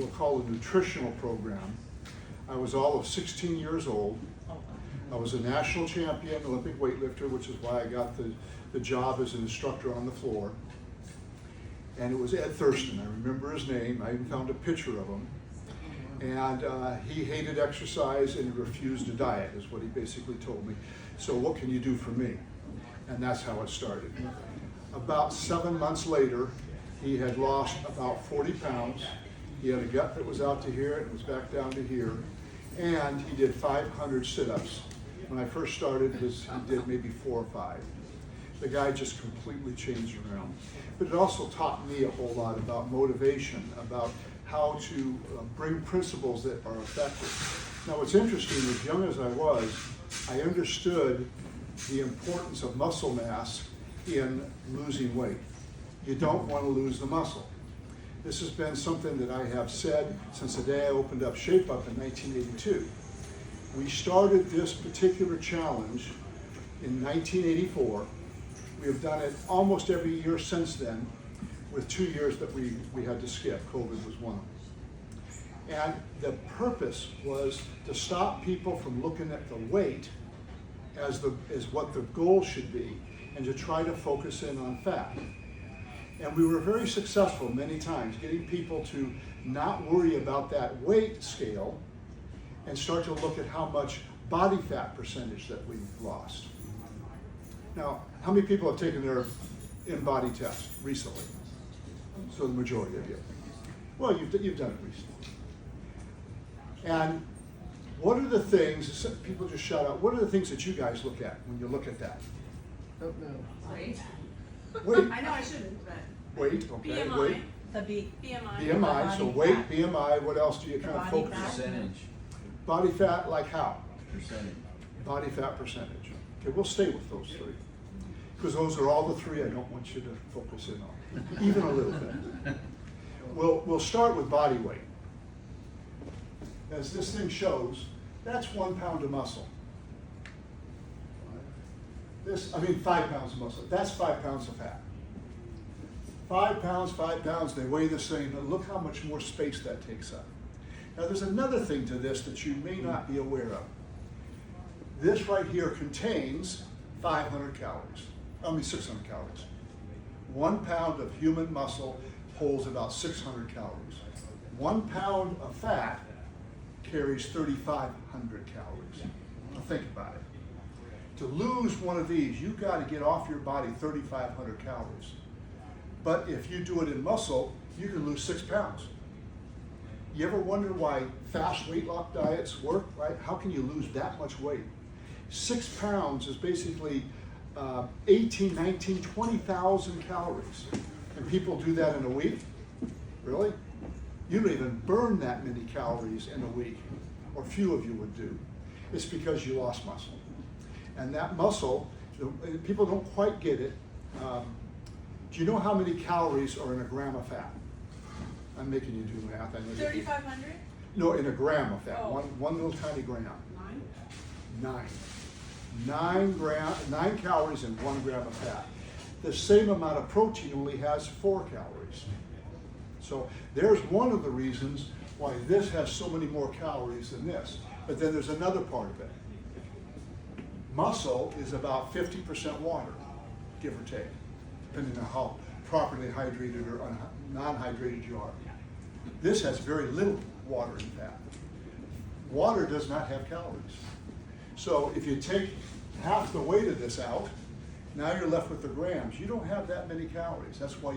we'll call a nutritional program. I was all of 16 years old. I was a national champion, Olympic weightlifter, which is why I got the job as an instructor on the floor. And it was Ed Thurston, I remember his name, I even found a picture of him. And he hated exercise and he refused a diet, is what he basically told me. So what can you do for me? And that's how it started. About 7 months later, he had lost about 40 pounds. He had a gut that was out to here and it was back down to here. And he did 500 sit-ups. When I first started, he did maybe 4 or 5. The guy just completely changed around. But it also taught me a whole lot about motivation, about how to bring principles that are effective. Now what's interesting, as young as I was, I understood the importance of muscle mass in losing weight. You don't want to lose the muscle. This has been something that I have said since the day I opened up Shape Up in 1982. We started this particular challenge in 1984. We have done it almost every year since then, with 2 years that we had to skip. COVID was one of them. And the purpose was to stop people from looking at the weight as what the goal should be, and to try to focus in on fat. And we were very successful many times, getting people to not worry about that weight scale and start to look at how much body fat percentage that we've lost. Now, how many people have taken their in-body test recently? So the majority of you. Well, you've done it recently. And what are the things, people just shout out, what are the things that you guys look at when you look at that? Don't know. Weight. Weight. I know I shouldn't, but. Weight, okay, BMI. weight. BMI. BMI, so Body weight, fat. BMI, what else do you kind of Body focus on? fat. Percentage. Body fat, like how? Percentage. Body fat percentage. Okay, we'll stay with those 3. Because those are all the 3 I don't want you to focus in on, even a little bit. We'll start with body weight. As this thing shows, that's 1 pound of muscle. 5 pounds of muscle. That's 5 pounds of fat. 5 pounds, they weigh this thing, and look how much more space that takes up. Now there's another thing to this that you may not be aware of. This right here contains 600 calories. 1 pound of human muscle holds about 600 calories. 1 pound of fat carries 3,500 calories. Now think about it. To lose one of these, you've got to get off your body 3,500 calories. But if you do it in muscle, you can lose 6 pounds. You ever wonder why fast weight loss diets work, right? How can you lose that much weight? 6 pounds is basically 18, 19, 20,000 calories. And people do that in a week? Really? You don't even burn that many calories in a week, or few of you would do. It's because you lost muscle. And that muscle, people don't quite get it. Do you know how many calories are in a gram of fat? I'm making you do math. I know you do. 3,500? No, in a gram of fat. Oh. One little tiny gram. 9? 9 calories in 1 gram of fat. The same amount of protein only has 4 calories. So there's one of the reasons why this has so many more calories than this. But then there's another part of it. Muscle is about 50% water, give or take, depending on how properly hydrated or non-hydrated you are. This has very little water in fat. Water does not have calories. So if you take half the weight of this out, now you're left with the grams. You don't have that many calories. That's why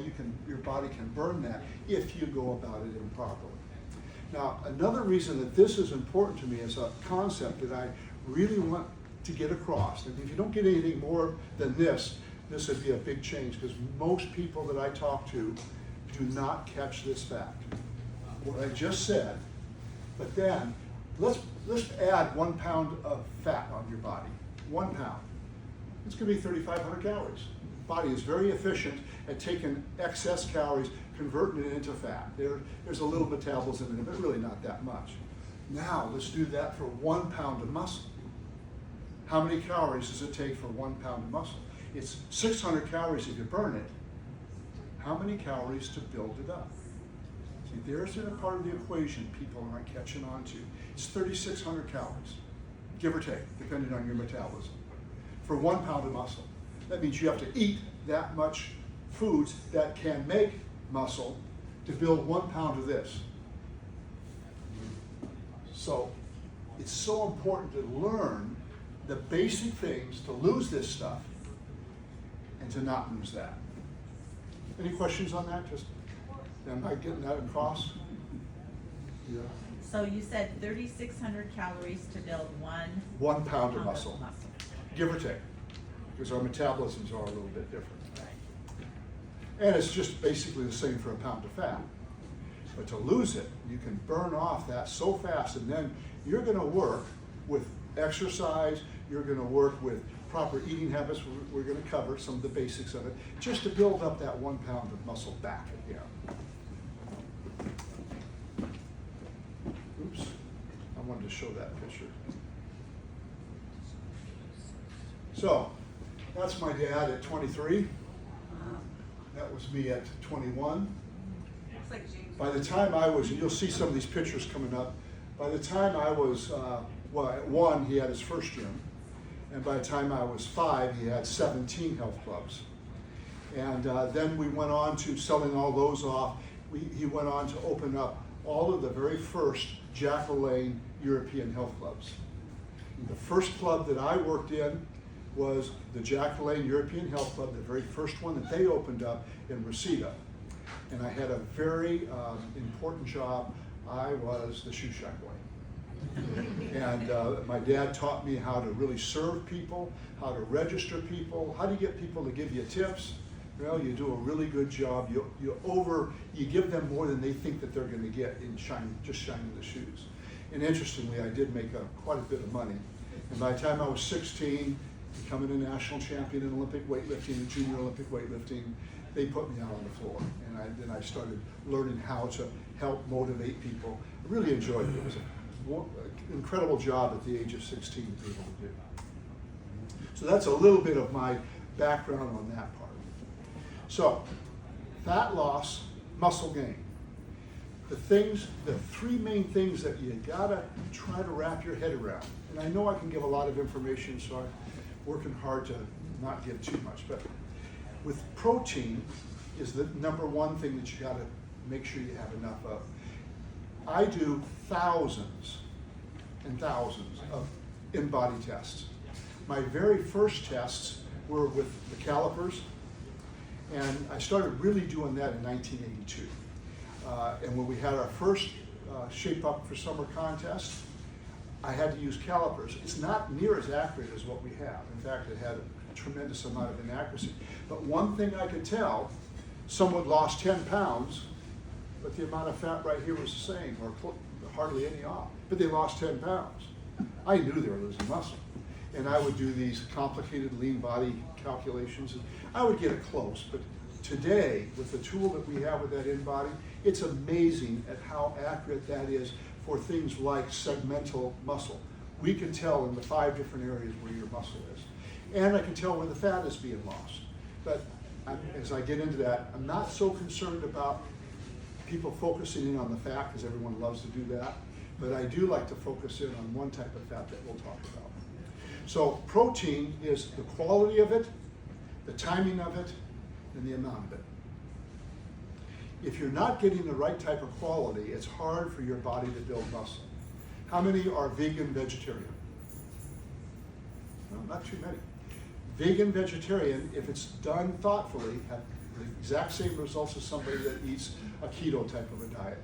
your body can burn that if you go about it improperly. Now, another reason that this is important to me is a concept that I really want to get across. And if you don't get anything more than this would be a big change, because most people that I talk to do not catch this fact. What I just said, but then let's add 1 pound of fat on your body. 1 pound. It's going to be 3,500 calories. The body is very efficient at taking excess calories, converting it into fat. There's a little metabolism in it, but really not that much. Now let's do that for 1 pound of muscle. How many calories does it take for 1 pound of muscle? It's 600 calories if you burn it. How many calories to build it up? See, there's a part of the equation people aren't catching on to. It's 3,600 calories, give or take, depending on your metabolism, for 1 pound of muscle. That means you have to eat that much foods that can make muscle to build 1 pound of this. So it's so important to learn the basic things to lose this stuff and to not lose that. Any questions on that? Just, am I getting that across? Yeah. So you said 3,600 calories to build 1 pound of muscle, give or take, because our metabolisms are a little bit different. And it's just basically the same for a pound of fat. But to lose it, you can burn off that so fast, and then you're gonna work with exercise, you're gonna work with proper eating habits, we're gonna cover some of the basics of it, just to build up that 1 pound of muscle back again. Oops, I wanted to show that picture. So, that's my dad at 23. That was me at 21. Looks like James. By the time I was, and you'll see some of these pictures coming up, by the time I was, well, at 1, he had his first gym. And by the time I was 5, he had 17 health clubs. And then we went on to selling all those off. He went on to open up all of the very first Jack LaLanne European health clubs. The first club that I worked in was the Jack LaLanne European Health Club, the very first one that they opened up in Reseda. And I had a very important job. I was the shoe shine boy. And my dad taught me how to really serve people, how to register people, how to get people to give you tips. Well, you do a really good job. You give them more than they think that they're going to get in just shining the shoes. And interestingly, I did make quite a bit of money. And by the time I was 16, becoming a national champion in Olympic weightlifting and junior Olympic weightlifting, they put me out on the floor. And then I started learning how to help motivate people. I really enjoyed it. It was an incredible job at the age of 16 to be able to do. So that's a little bit of my background on that part. So, fat loss, muscle gain. The 3 main things that you gotta try to wrap your head around. And I know I can give a lot of information, so I'm working hard to not give too much. But with protein is the #1 thing that you gotta make sure you have enough of. I do thousands and thousands of in-body tests. My very first tests were with the calipers, and I started really doing that in 1982. And when we had our first Shape Up for Summer contest, I had to use calipers. It's not near as accurate as what we have. In fact, it had a tremendous amount of inaccuracy. But one thing I could tell, someone lost 10 pounds, but the amount of fat right here was the same, or hardly any off. But they lost 10 pounds. I knew they were losing muscle. And I would do these complicated lean body calculations, and I would get it close. But today, with the tool that we have with that in-body, it's amazing at how accurate that is for things like segmental muscle. We can tell in the 5 different areas where your muscle is. And I can tell where the fat is being lost. But as I get into that, I'm not so concerned about people focusing in on the fat, because everyone loves to do that. But I do like to focus in on one type of fat that we'll talk about. So protein is the quality of it, the timing of it, and the amount of it. If you're not getting the right type of quality, it's hard for your body to build muscle. How many are vegan, vegetarian? Well, not too many. Vegan, vegetarian, if it's done thoughtfully, have the exact same results as somebody that eats a keto type of a diet.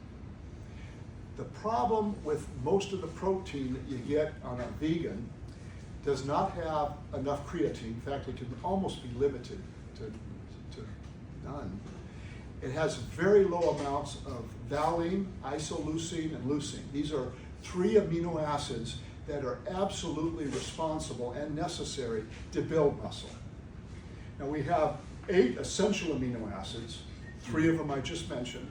The problem with most of the protein that you get on a vegan does not have enough creatine. In fact, it can almost be limited to none. It has very low amounts of valine, isoleucine, and leucine. These are 3 amino acids that are absolutely responsible and necessary to build muscle. Now we have 8 essential amino acids, 3 of them I just mentioned.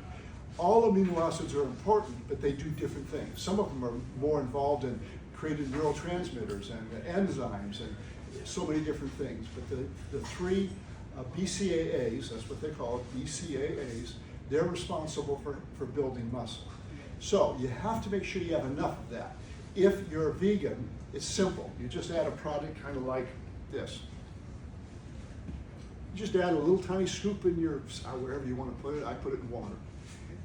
All amino acids are important, but they do different things. Some of them are more involved in creating neurotransmitters and enzymes and so many different things. But the 3 BCAAs, that's what they call it, BCAAs, They're responsible for building muscle. So you have to make sure you have enough of that. If you're a vegan, it's simple. You just add a product kind of like this. You just add a little tiny scoop in your, wherever you want to put it. I put it in water.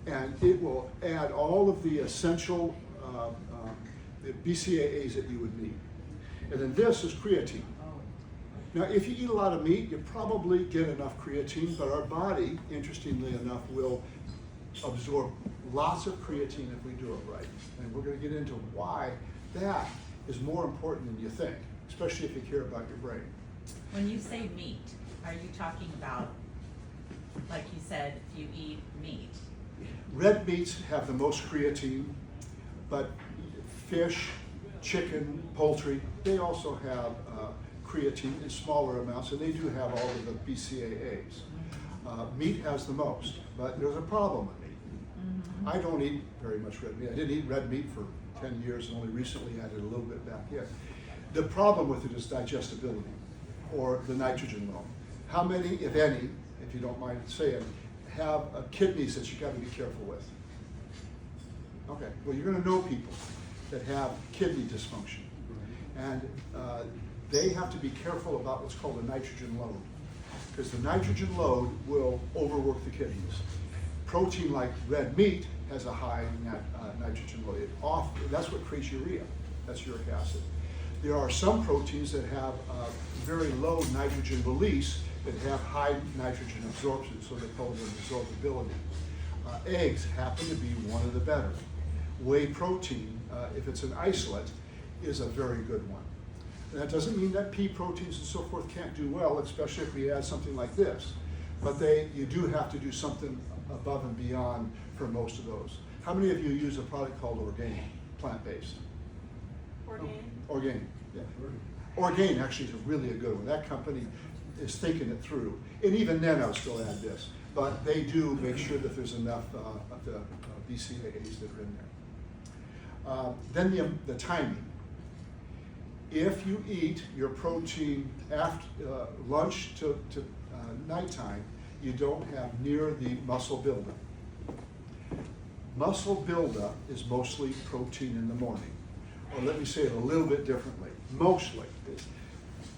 And it will add all of the essential the BCAAs that you would need. And then this is creatine. Now, if you eat a lot of meat, you probably get enough creatine, but our body, interestingly enough, will absorb lots of creatine if we do it right. And we're going to get into why that is more important than you think, especially if you care about your brain. When you say meat, are you talking about, like you said, if you eat meat? Red meats have the most creatine, but fish, chicken, poultry, they also have creatine in smaller amounts, and they do have all of the BCAAs. Meat has the most, but there's a problem with meat. Mm-hmm. I don't eat very much red meat. I didn't eat red meat for 10 years and only recently added a little bit back in. The problem with it is digestibility, or the nitrogen load. How many, if any, if you don't mind saying, have kidneys that you got to be careful with? Okay, well, you're going to know people that have kidney dysfunction, and they have to be careful about what's called a nitrogen load, because the nitrogen load will overwork the kidneys. Protein like red meat has a high nitrogen load. That's what creates urea. That's uric acid. There are some proteins that have very low nitrogen release that have high nitrogen absorption, so they call it absorbability. Eggs happen to be one of the better. Whey protein, if it's an isolate, is a very good one. And that doesn't mean that pea proteins and so forth can't do well, especially if we add something like this. But you do have to do something above and beyond for most of those. How many of you use a product called Orgain, plant-based? Orgain, yeah. Orgain actually is really a good one. That company is thinking it through. And even then, I'll still add this. But they do make sure that there's enough of the BCAAs that are in there. Then the timing. If you eat your protein after lunch to nighttime, you don't have near the muscle buildup. Muscle buildup is mostly protein in the morning. Or let me say it a little bit differently. Mostly.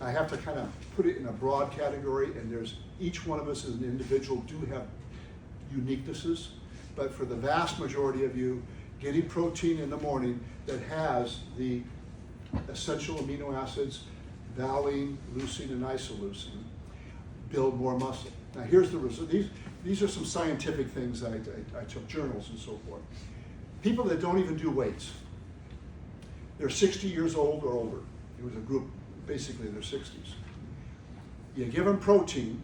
I have to kind of put it in a broad category, and each one of us as an individual do have uniquenesses, but for the vast majority of you, getting protein in the morning that has the essential amino acids, valine, leucine, and isoleucine, build more muscle. Now here's the result. These are some scientific things I took journals and so forth. People that don't even do weights, they're 60 years old or older. It was a group basically in their 60s. You give them protein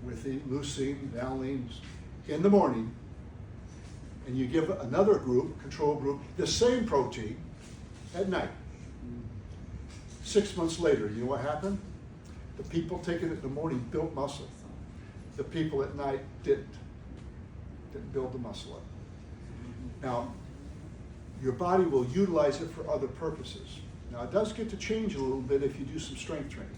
with the leucine, valine in the morning, and you give another group, control group, the same protein at night. 6 months later, you know what happened? The people taking it in the morning built muscle. The people at night didn't build the muscle up. Now, your body will utilize it for other purposes. Now, it does get to change a little bit if you do some strength training,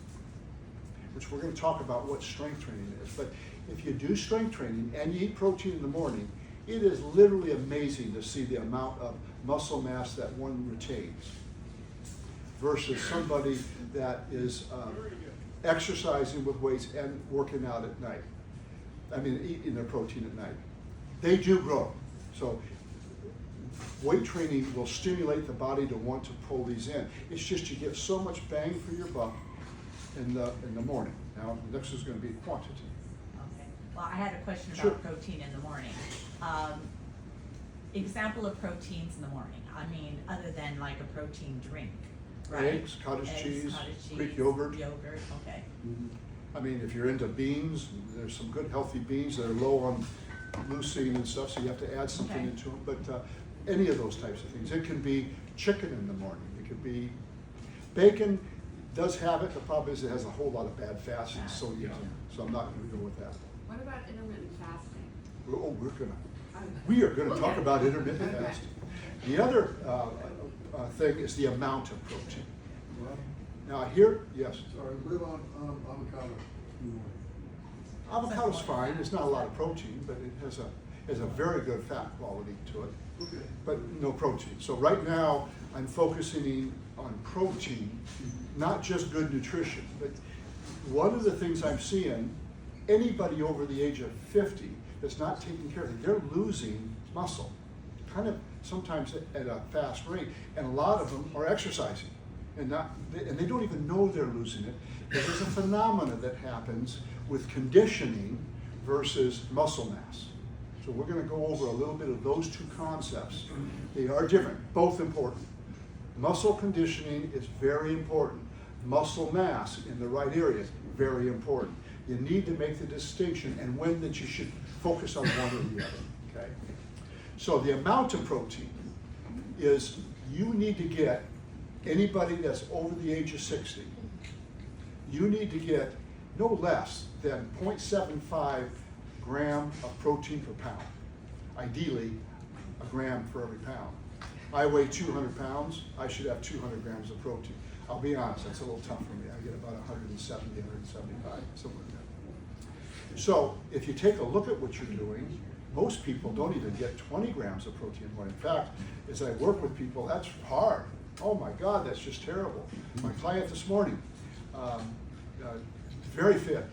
which we're going to talk about what strength training is. But if you do strength training and you eat protein in the morning, it is literally amazing to see the amount of muscle mass that one retains versus somebody that is exercising with weights and working out at night. I mean, eating their protein at night. They do grow. So weight training will stimulate the body to want to pull these in. It's just you get so much bang for your buck in the morning. Now, the next is going to be quantity. Okay. Well, I had a question about Sure. protein in the morning. Example of proteins in the morning. I mean, other than like a protein drink, right? Eggs, cottage cheese, Greek yogurt. Yogurt, okay. I mean, if you're into beans, there's some good healthy beans that are low on leucine and stuff, so you have to add something Okay. into them. But any of those types of things. It can be chicken in the morning. It could be bacon. Does have it. The problem is it has a whole lot of bad fats and sodium. So I'm not going to go with that. What about intermittent fasting? We are going to talk Okay. about intermittent Okay. fasting. The other thing is the amount of protein. Now here, yes. Sorry, live on avocado. Avocado's fine, it's not a lot of protein, but it has a very good fat quality to it, Okay. but no protein. So right now, I'm focusing on protein, not just good nutrition, but one of the things I'm seeing, anybody over the age of 50 that's not taking care of it, they're losing muscle, kind of sometimes at a fast rate, and a lot of them are exercising, and they don't even know they're losing it. But there's a phenomena that happens with conditioning versus muscle mass. So we're going to go over a little bit of those two concepts. They are different, both important. Muscle conditioning is very important. Muscle mass in the right areas, very important. You need to make the distinction and when that you should focus on one or the other, okay? So the amount of protein is, you need to get, anybody that's over the age of 60, you need to get no less than 0.75 gram of protein per pound. Ideally, a gram for every pound. I weigh 200 pounds, I should have 200 grams of protein. I'll be honest, that's a little tough for me. I get about 170, 175, something like that. So if you take a look at what you're doing, most people don't even get 20 grams of protein a day. In fact, as I work with people, that's hard. Oh my God, that's just terrible. My client this morning, very fit,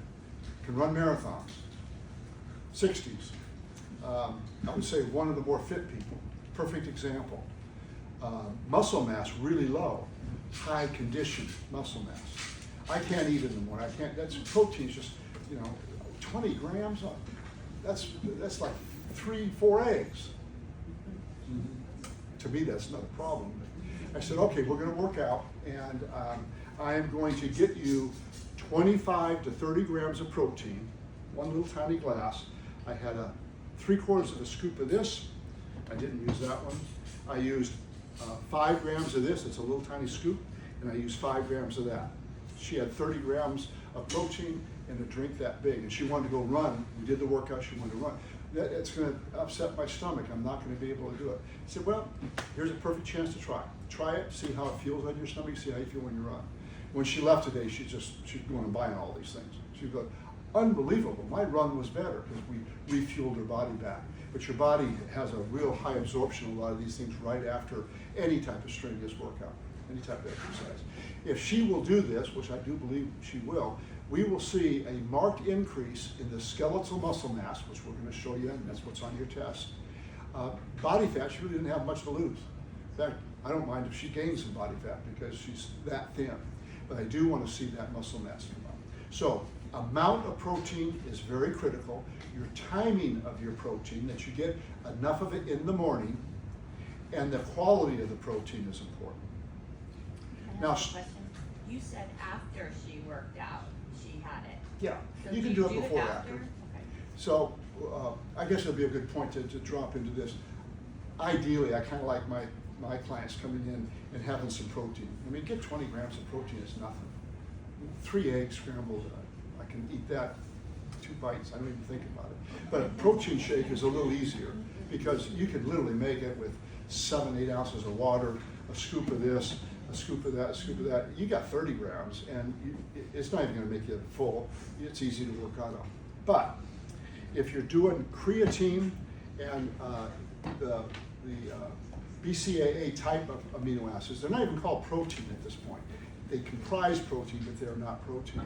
can run marathons, 60s. I would say one of the more fit people, perfect example. Muscle mass really low, high conditioned muscle mass. I can't eat in the morning. I can't. That's protein's just 20 grams. That's like 3-4 eggs. To me, that's not a problem. I said, okay, we're going to work out, and I am going to get you 25 to 30 grams of protein, one little tiny glass. I had 3/4 of a scoop of this. I didn't use that one. I used 5 grams of this. It's a little tiny scoop, and I used 5 grams of that. She had 30 grams of protein and a drink that big, and she wanted to go run. We did the workout. She wanted to run. It's going to upset my stomach. I'm not going to be able to do it. I said, well, here's a perfect chance to try. Try it, see how it feels on your stomach, see how you feel when you run. When she left today, she's going and buying all these things. She goes, unbelievable, my run was better because we refueled her body back. But your body has a real high absorption of a lot of these things right after any type of strenuous workout, any type of exercise. If she will do this, which I do believe she will, we will see a marked increase in the skeletal muscle mass, which we're going to show you, and that's what's on your test. Body fat, she really didn't have much to lose. In fact, I don't mind if she gains some body fat because she's that thin. But I do want to see that muscle mass come up. So, amount of protein is very critical. Your timing of your protein, that you get enough of it in the morning, and the quality of the protein is important. I have a question. You said after she worked out, she had it. Yeah, So you can do it before or after. Okay. So I guess it'll be a good point to drop into this. Ideally, I kind of like my clients coming in and having some protein. I mean, get 20 grams of protein is nothing. 3 eggs scrambled, I can eat that 2 bites, I don't even think about it. But a protein shake is a little easier because you can literally make it with 7-8 ounces of water, a scoop of this, a scoop of that, a scoop of that. You got 30 grams, and it's not even going to make you full. It's easy to work out on. But if you're doing creatine and the BCAA type of amino acids, they're not even called protein at this point. They comprise protein, but they're not protein.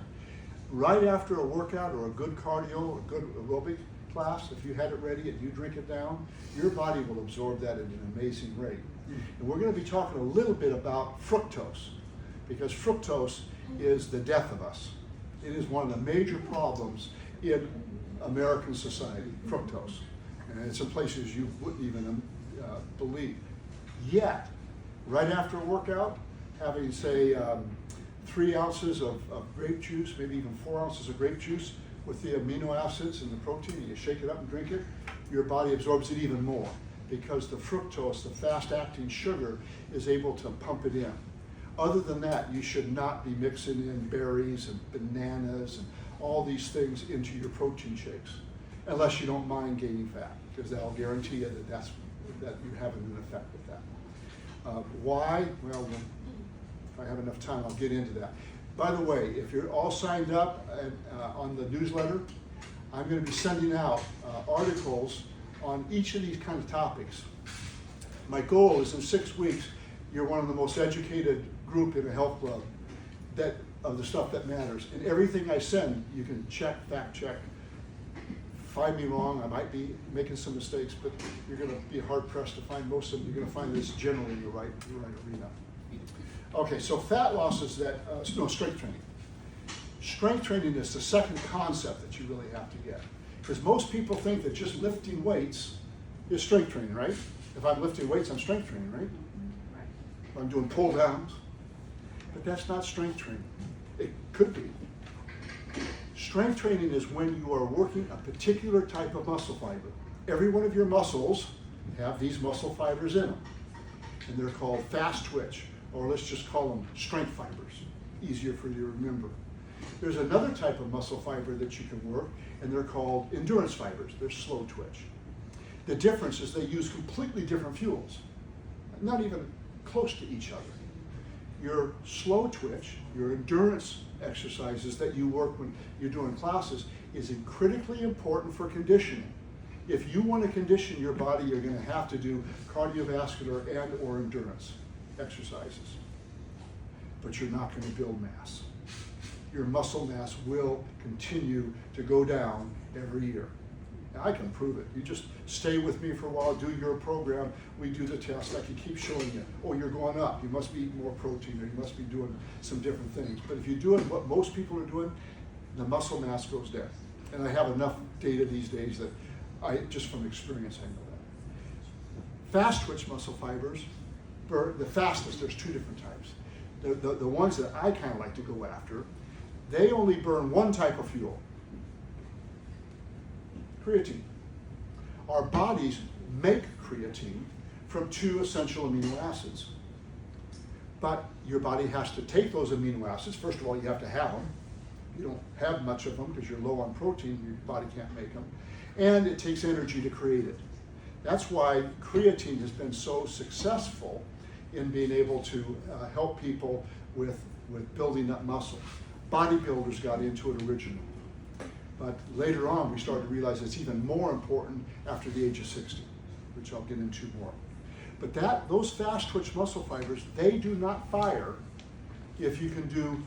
Right after a workout or a good cardio, a good aerobic class, if you had it ready and you drink it down, your body will absorb that at an amazing rate. And we're going to be talking a little bit about fructose, because fructose is the death of us. It is one of the major problems in American society, fructose. And it's in places you wouldn't even believe. Yet, right after a workout, having, say, 3 ounces of grape juice, maybe even 4 ounces of grape juice with the amino acids and the protein, and you shake it up and drink it, your body absorbs it even more because the fructose, the fast-acting sugar, is able to pump it in. Other than that, you should not be mixing in berries and bananas and all these things into your protein shakes, unless you don't mind gaining fat, because that'll guarantee you that you're having an effect with that. Why? Well, if I have enough time, I'll get into that. By the way, if you're all signed up on the newsletter, I'm going to be sending out articles on each of these kind of topics. My goal is in 6 weeks, you're one of the most educated group in a health club of the stuff that matters. And everything I send, you can check, fact check, find me wrong. I might be making some mistakes, but you're going to be hard pressed to find most of them. You're going to find this generally in the right arena. Okay, so fat loss is strength training. Strength training is the second concept that you really have to get. Because most people think that just lifting weights is strength training, right? If I'm lifting weights, I'm strength training, right? If I'm doing pull downs. But that's not strength training. It could be. Strength training is when you are working a particular type of muscle fiber. Every one of your muscles have these muscle fibers in them. And they're called fast twitch, or let's just call them strength fibers. Easier for you to remember. There's another type of muscle fiber that you can work, and they're called endurance fibers. They're slow twitch. The difference is they use completely different fuels, not even close to each other. Your slow twitch, your endurance exercises that you work when you're doing classes is critically important for conditioning. If you want to condition your body, you're going to have to do cardiovascular and or endurance exercises. But you're not going to build mass. Your muscle mass will continue to go down every year. Now, I can prove it. You just stay with me for a while, do your program, we do the test, I can keep showing you, oh, you're going up, you must be eating more protein, or you must be doing some different things. But if you're doing what most people are doing, the muscle mass goes down. And I have enough data these days that just from experience, I know that. Fast twitch muscle fibers burn the fastest. There's two different types. The ones that I kind of like to go after, they only burn one type of fuel, creatine. Our bodies make creatine from 2 essential amino acids. But your body has to take those amino acids. First of all, you have to have them. You don't have much of them because you're low on protein, your body can't make them. And it takes energy to create it. That's why creatine has been so successful in being able to help people with building up muscle. Bodybuilders got into it originally. But later on, we started to realize it's even more important after the age of 60, which I'll get into more. But those fast twitch muscle fibers, they do not fire if you can do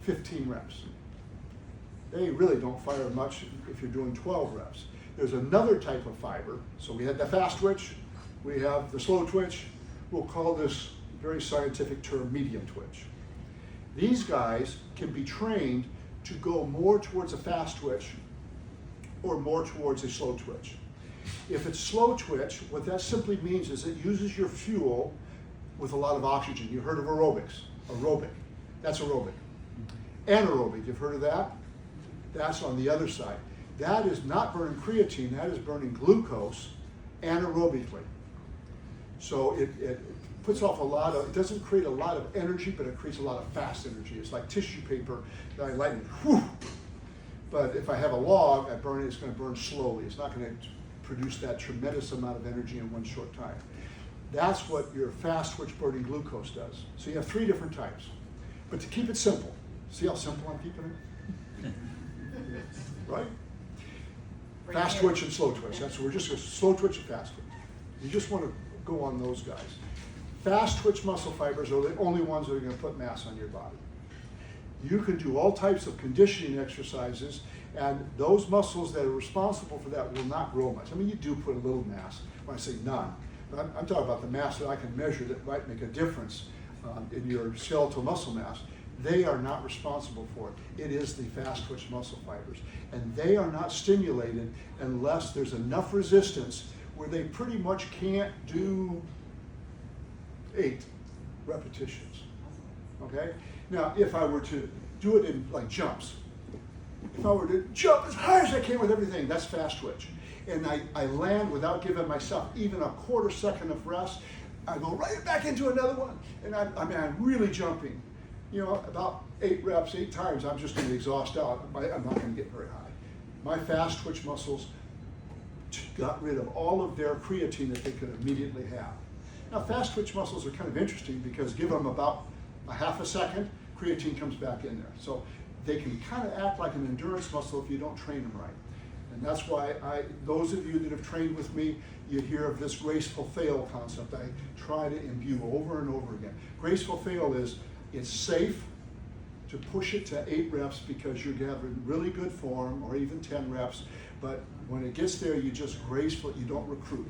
15 reps. They really don't fire much if you're doing 12 reps. There's another type of fiber. So we had the fast twitch, we have the slow twitch. We'll call this very scientific term medium twitch. These guys can be trained to go more towards a fast twitch or more towards a slow twitch. If it's slow twitch, what that simply means is it uses your fuel with a lot of oxygen. You heard of aerobics, aerobic. That's aerobic. Anaerobic, you've heard of that? That's on the other side. That is not burning creatine, that is burning glucose anaerobically. So it puts off it doesn't create a lot of energy, but it creates a lot of fast energy. It's like tissue paper that I light and whew. But if I have a log, I burn it, it's going to burn slowly. It's not going to produce that tremendous amount of energy in one short time. That's what your fast twitch burning glucose does. So you have 3 different types. But to keep it simple, see how simple I'm keeping it? Right? Fast twitch and slow twitch. That's what we're just slow twitch and fast twitch. You just want to go on those guys. Fast twitch muscle fibers are the only ones that are going to put mass on your body. You can do all types of conditioning exercises, and those muscles that are responsible for that will not grow much. I mean, you do put a little mass. When I say none, but I'm talking about the mass that I can measure that might make a difference in your skeletal muscle mass. They are not responsible for it. It is the fast twitch muscle fibers. And they are not stimulated unless there's enough resistance where they pretty much can't do 8 repetitions. Okay? Now, if I were to do it in like jumps, if I were to jump as high as I can with everything, that's fast twitch. And I land without giving myself even a quarter second of rest, I go right back into another one. And I'm really jumping. You know, about 8 reps, 8 times, I'm just going to exhaust out. I'm not going to get very high. My fast twitch muscles got rid of all of their creatine that they could immediately have. Now, fast twitch muscles are kind of interesting because give them about a half a second, creatine comes back in there. So they can kind of act like an endurance muscle if you don't train them right. And that's why those of you that have trained with me, you hear of this graceful fail concept. I try to imbue over and over again. Graceful fail is, it's safe to push it to 8 reps because you're having really good form, or even 10 reps, but when it gets there, you just graceful, you don't recruit.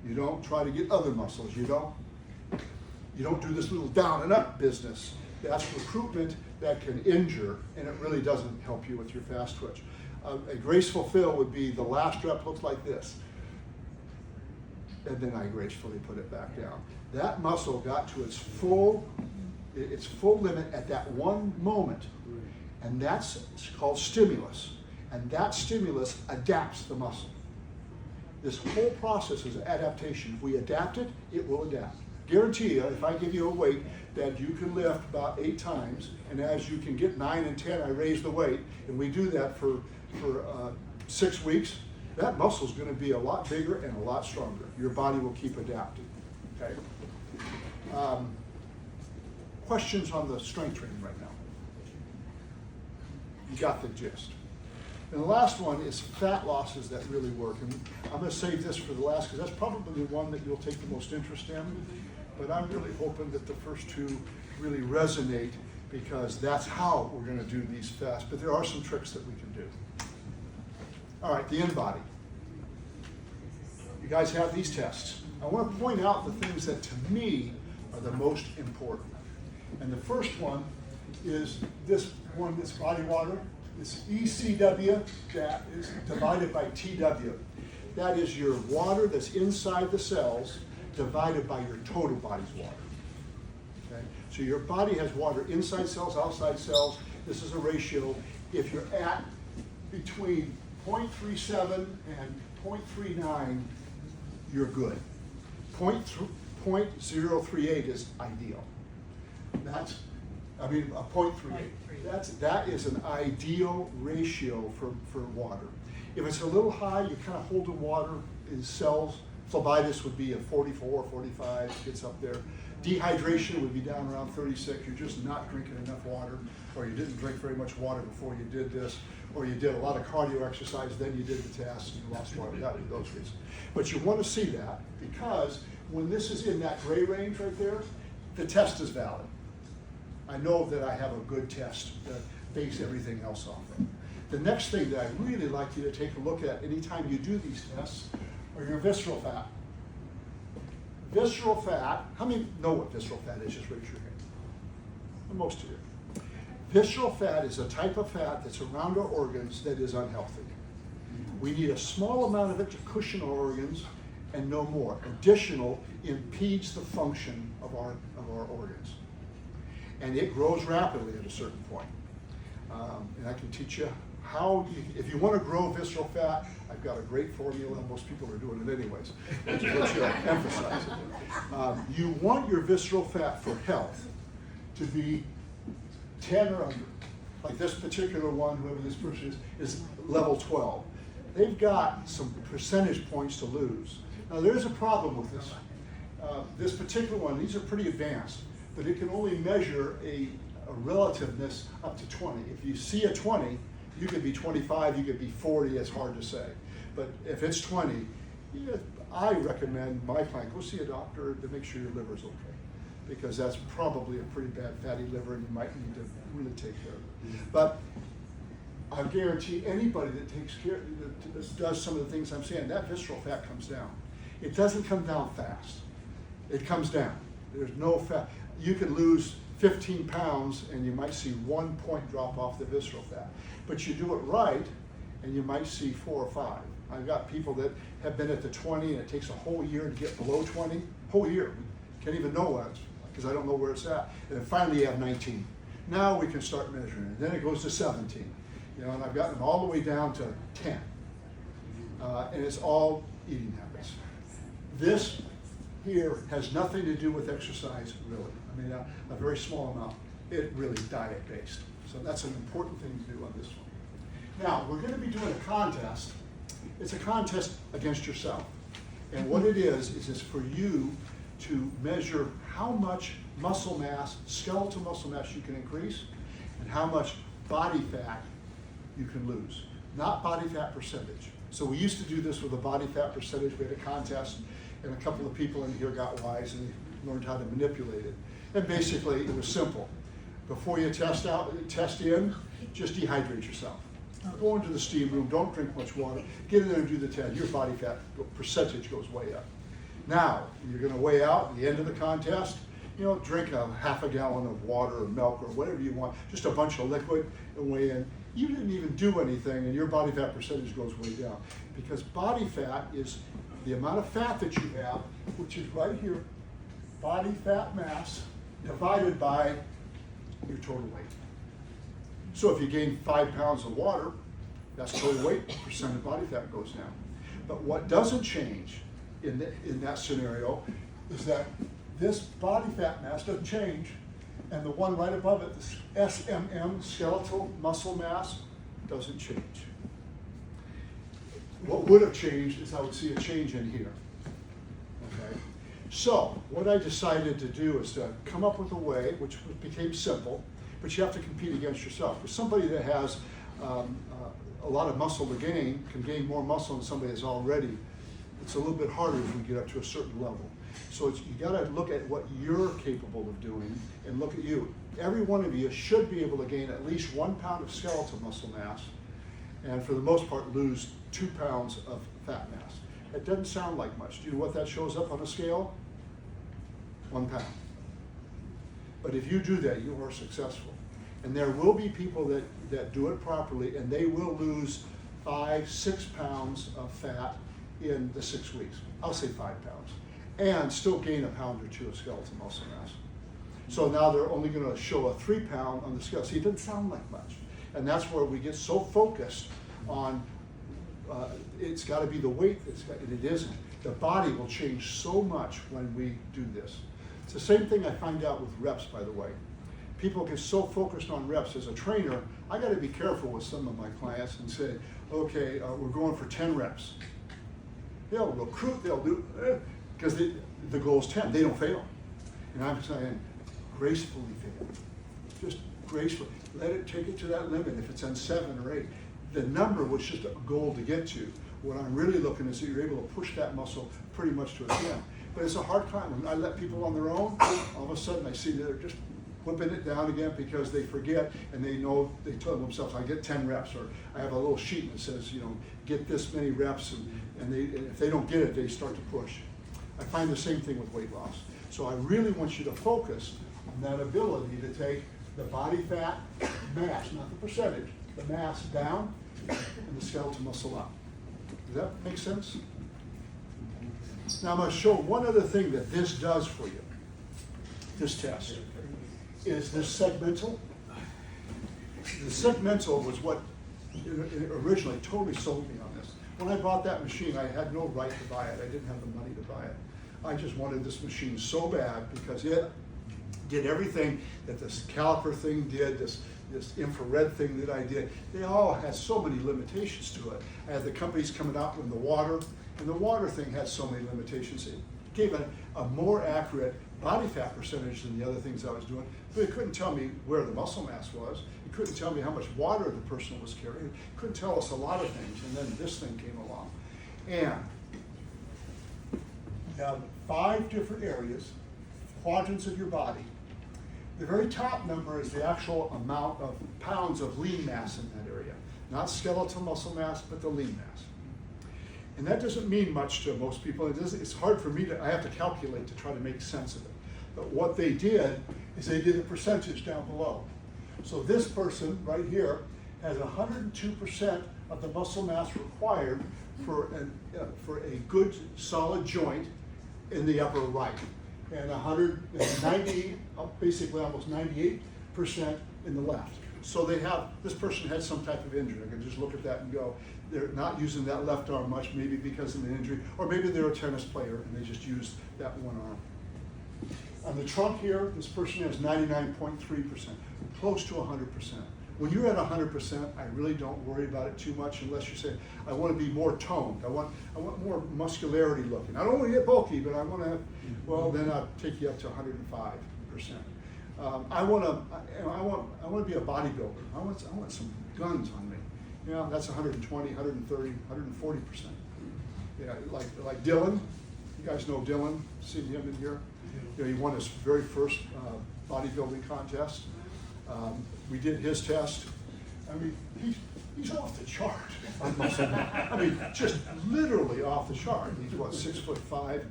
You don't try to get other muscles. You don't do this little down and up business. That's recruitment that can injure, and it really doesn't help you with your fast twitch. A graceful fail would be the last rep looks like this, and then I gracefully put it back down. That muscle got to its full limit at that one moment, and that's called stimulus, and that stimulus adapts the muscle. This whole process is adaptation. If we adapt it, it will adapt. Guarantee you, if I give you a weight that you can lift about 8 times, and as you can get 9 and 10, I raise the weight, and we do that for 6 weeks, that muscle is going to be a lot bigger and a lot stronger. Your body will keep adapting. Okay. Questions on the strength training right now? You got the gist. And the last one is fat losses that really work. And I'm going to save this for the last because that's probably the one that you'll take the most interest in. But I'm really hoping that the first 2 really resonate because that's how we're going to do these fast. But there are some tricks that we can do. All right, the in-body. You guys have these tests. I want to point out the things that to me are the most important. And the first one is this body water. It's ECW, that is divided by TW. That is your water that's inside the cells divided by your total body's water. Okay? So your body has water inside cells, outside cells. This is a ratio. If you're at between 0.37 and 0.39, you're good. 0.038 is ideal. That's, a 0.38. That is an ideal ratio for water. If it's a little high, you kind of hold the water in cells. Phlebitis would be a 44, 45, gets up there. Dehydration would be down around 36. You're just not drinking enough water, or you didn't drink very much water before you did this, or you did a lot of cardio exercise, then you did the test and you lost water. That would be those reasons. But you want to see that because when this is in that gray range right there, the test is valid. I know that I have a good test that base everything else off of. The next thing that I'd really like you to take a look at anytime you do these tests are your visceral fat. Visceral fat, how many know what visceral fat is? Just raise your hand. Most of you. Visceral fat is a type of fat that's around our organs that is unhealthy. We need a small amount of it to cushion our organs and no more. Additional impedes the function of our organs. And it grows rapidly at a certain point. And I can teach you how, if you want to grow visceral fat, I've got a great formula. Most people are doing it anyways. I just want you to emphasize it. You want your visceral fat for health to be 10 or under. Like this particular one, whoever this person is level 12. They've got some percentage points to lose. Now there's a problem with this. This particular one, these are pretty advanced, but it can only measure a relativeness up to 20. If you see a 20, you could be 25, you could be 40, it's hard to say. But if it's 20, I recommend my client, go see a doctor to make sure your liver's okay. Because that's probably a pretty bad fatty liver and you might need to really take care of it. But I guarantee anybody that takes care, that does some of the things I'm saying, that visceral fat comes down. It doesn't come down fast. It comes down. There's no fat. You can lose 15 pounds and you might see 1 point drop off the visceral fat. But you do it right and you might see 4 or 5. I've got people that have been at the 20 and it takes a whole year to get below 20. Whole year. Can't even know what, because I don't know where it's at. And then finally you have 19. Now we can start measuring it. Then it goes to 17. You know, and I've gotten them all the way down to 10. And it's all eating habits. This here has nothing to do with exercise, really. I mean, a very small amount. It really diet-based. So that's an important thing to do on this one. Now, we're going to be doing a contest. It's a contest against yourself. And what it is it's for you to measure how much muscle mass, skeletal muscle mass you can increase, and how much body fat you can lose, not body fat percentage. So we used to do this with a body fat percentage. We had a contest, and a couple of people in here got wise and they learned how to manipulate it. And basically, it was simple. Before you test in, just dehydrate yourself. Go into the steam room, don't drink much water, get in there and do the test. Your body fat percentage goes way up. Now, you're gonna weigh out at the end of the contest, drink a half a gallon of water or milk or whatever you want, just a bunch of liquid and weigh in. You didn't even do anything and your body fat percentage goes way down. Because body fat is the amount of fat that you have, which is right here, body fat mass divided by your total weight. So if you gain 5 pounds of water, that's total weight, percent of body fat goes down. But what doesn't change in that scenario is that this body fat mass doesn't change, and the one right above it, this SMM, skeletal muscle mass, doesn't change. What would have changed is I would see a change in here. Okay? So what I decided to do is to come up with a way, which became simple, but you have to compete against yourself. Because somebody that has a lot of muscle to gain can gain more muscle than somebody that's already. It's a little bit harder as we get up to a certain level. So you got to look at what you're capable of doing and look at you. Every one of you should be able to gain at least 1 pound of skeletal muscle mass, and for the most part lose 2 pounds of fat mass. It doesn't sound like much. Do you know what that shows up on a scale? 1 pound. But if you do that, you are successful. And there will be people that do it properly, and they will lose 5-6 pounds of fat in the 6 weeks. I'll say 5 pounds. And still gain a pound or 2 of skeletal muscle mass. So now they're only going to show a 3 pound on the scale. See, it doesn't sound like much. And that's where we get so focused on it's got to be the weight, and it isn't. The body will change so much when we do this. It's the same thing I find out with reps, by the way. People get so focused on reps. As a trainer, I got to be careful with some of my clients and say, okay, we're going for 10 reps. They'll recruit, they'll do, because the goal is 10, they don't fail. And I'm saying, gracefully fail. Just gracefully. Let it take it to that limit. If it's on 7 or 8, the number was just a goal to get to. What I'm really looking is that you're able to push that muscle pretty much to its end. But it's a hard time. When I let people on their own, all of a sudden I see that they're just whipping it down again because they forget and they know, they tell themselves, I get 10 reps, or I have a little sheet that says, get this many reps, and if they don't get it, they start to push. I find the same thing with weight loss. So I really want you to focus on that ability to take the body fat mass, not the percentage, the mass down and the skeletal muscle up. Does that make sense? Now I'm going to show one other thing that this does for you, this test, is this segmental. The segmental was what originally totally sold me on this. When I bought that machine, I had no right to buy it. I didn't have the money to buy it. I just wanted this machine so bad because it did everything that this caliper thing did, this infrared thing that I did. They all had so many limitations to it. I had the companies coming out with the water, and the water thing had so many limitations. It gave a more accurate body fat percentage than the other things I was doing, but it couldn't tell me where the muscle mass was. It couldn't tell me how much water the person was carrying. It couldn't tell us a lot of things, and then this thing came along. And you have 5 different areas, quadrants of your body. The very top number is the actual amount of pounds of lean mass in that area. Not skeletal muscle mass, but the lean mass. And that doesn't mean much to most people. It's hard for me I have to calculate to try to make sense of it. But what they did is they did a percentage down below. So this person right here has 102% of the muscle mass required for a good solid joint in the upper right. And 190, basically almost 98% in the left. So this person had some type of injury. I can just look at that and go, they're not using that left arm much, maybe because of an injury, or maybe they're a tennis player and they just use that one arm. On the trunk here, this person has 99.3%, close to 100%. When you're at 100%, I really don't worry about it too much unless you say, I want to be more toned. I want more muscularity looking. I don't want to get bulky, but I want to have, well, then I'll take you up to 105%. I want to be a bodybuilder. I want some guns on me. You know, that's 120, 130, 140%. Yeah, like Dylan. You guys know Dylan. Seen him in here. You know, he won his very first bodybuilding contest. We did his test. I mean, he's off the chart on muscle mass. I mean, just literally off the chart. He's what, 6'5",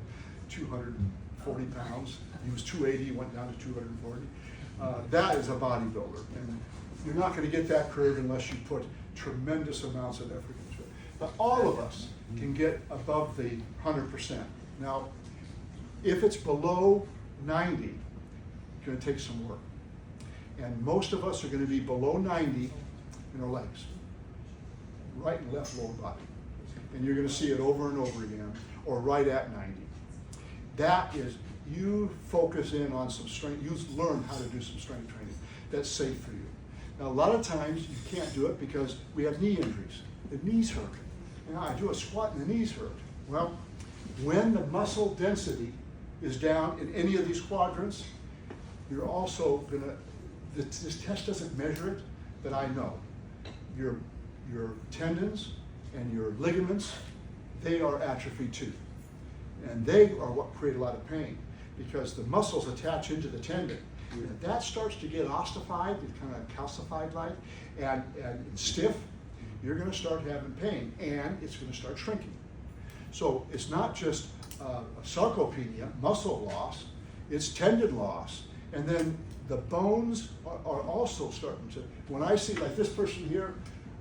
240 pounds. He was 280, went down to 240. That is a bodybuilder, and you're not going to get that curve unless you put tremendous amounts of effort into it. But all of us can get above the 100%. Now, if it's below 90, it's going to take some work. And most of us are going to be below 90 in our legs, right and left lower body. And you're going to see it over and over again, or right at 90. That is, you focus in on some strength, you learn how to do some strength training that's safe for you. Now, a lot of times you can't do it because we have knee injuries. The knees hurt. You know, I do a squat and the knees hurt. Well, when the muscle density is down in any of these quadrants, you're also gonna, this test doesn't measure it, but I know. Your tendons and your ligaments, they are atrophied too. And they are what create a lot of pain because the muscles attach into the tendon. And if that starts to get ossified, kind of calcified like, and stiff, you're gonna start having pain and it's gonna start shrinking. So it's not just sarcopenia, muscle loss, it's tendon loss, and then the bones are also starting to, when I see like this person here,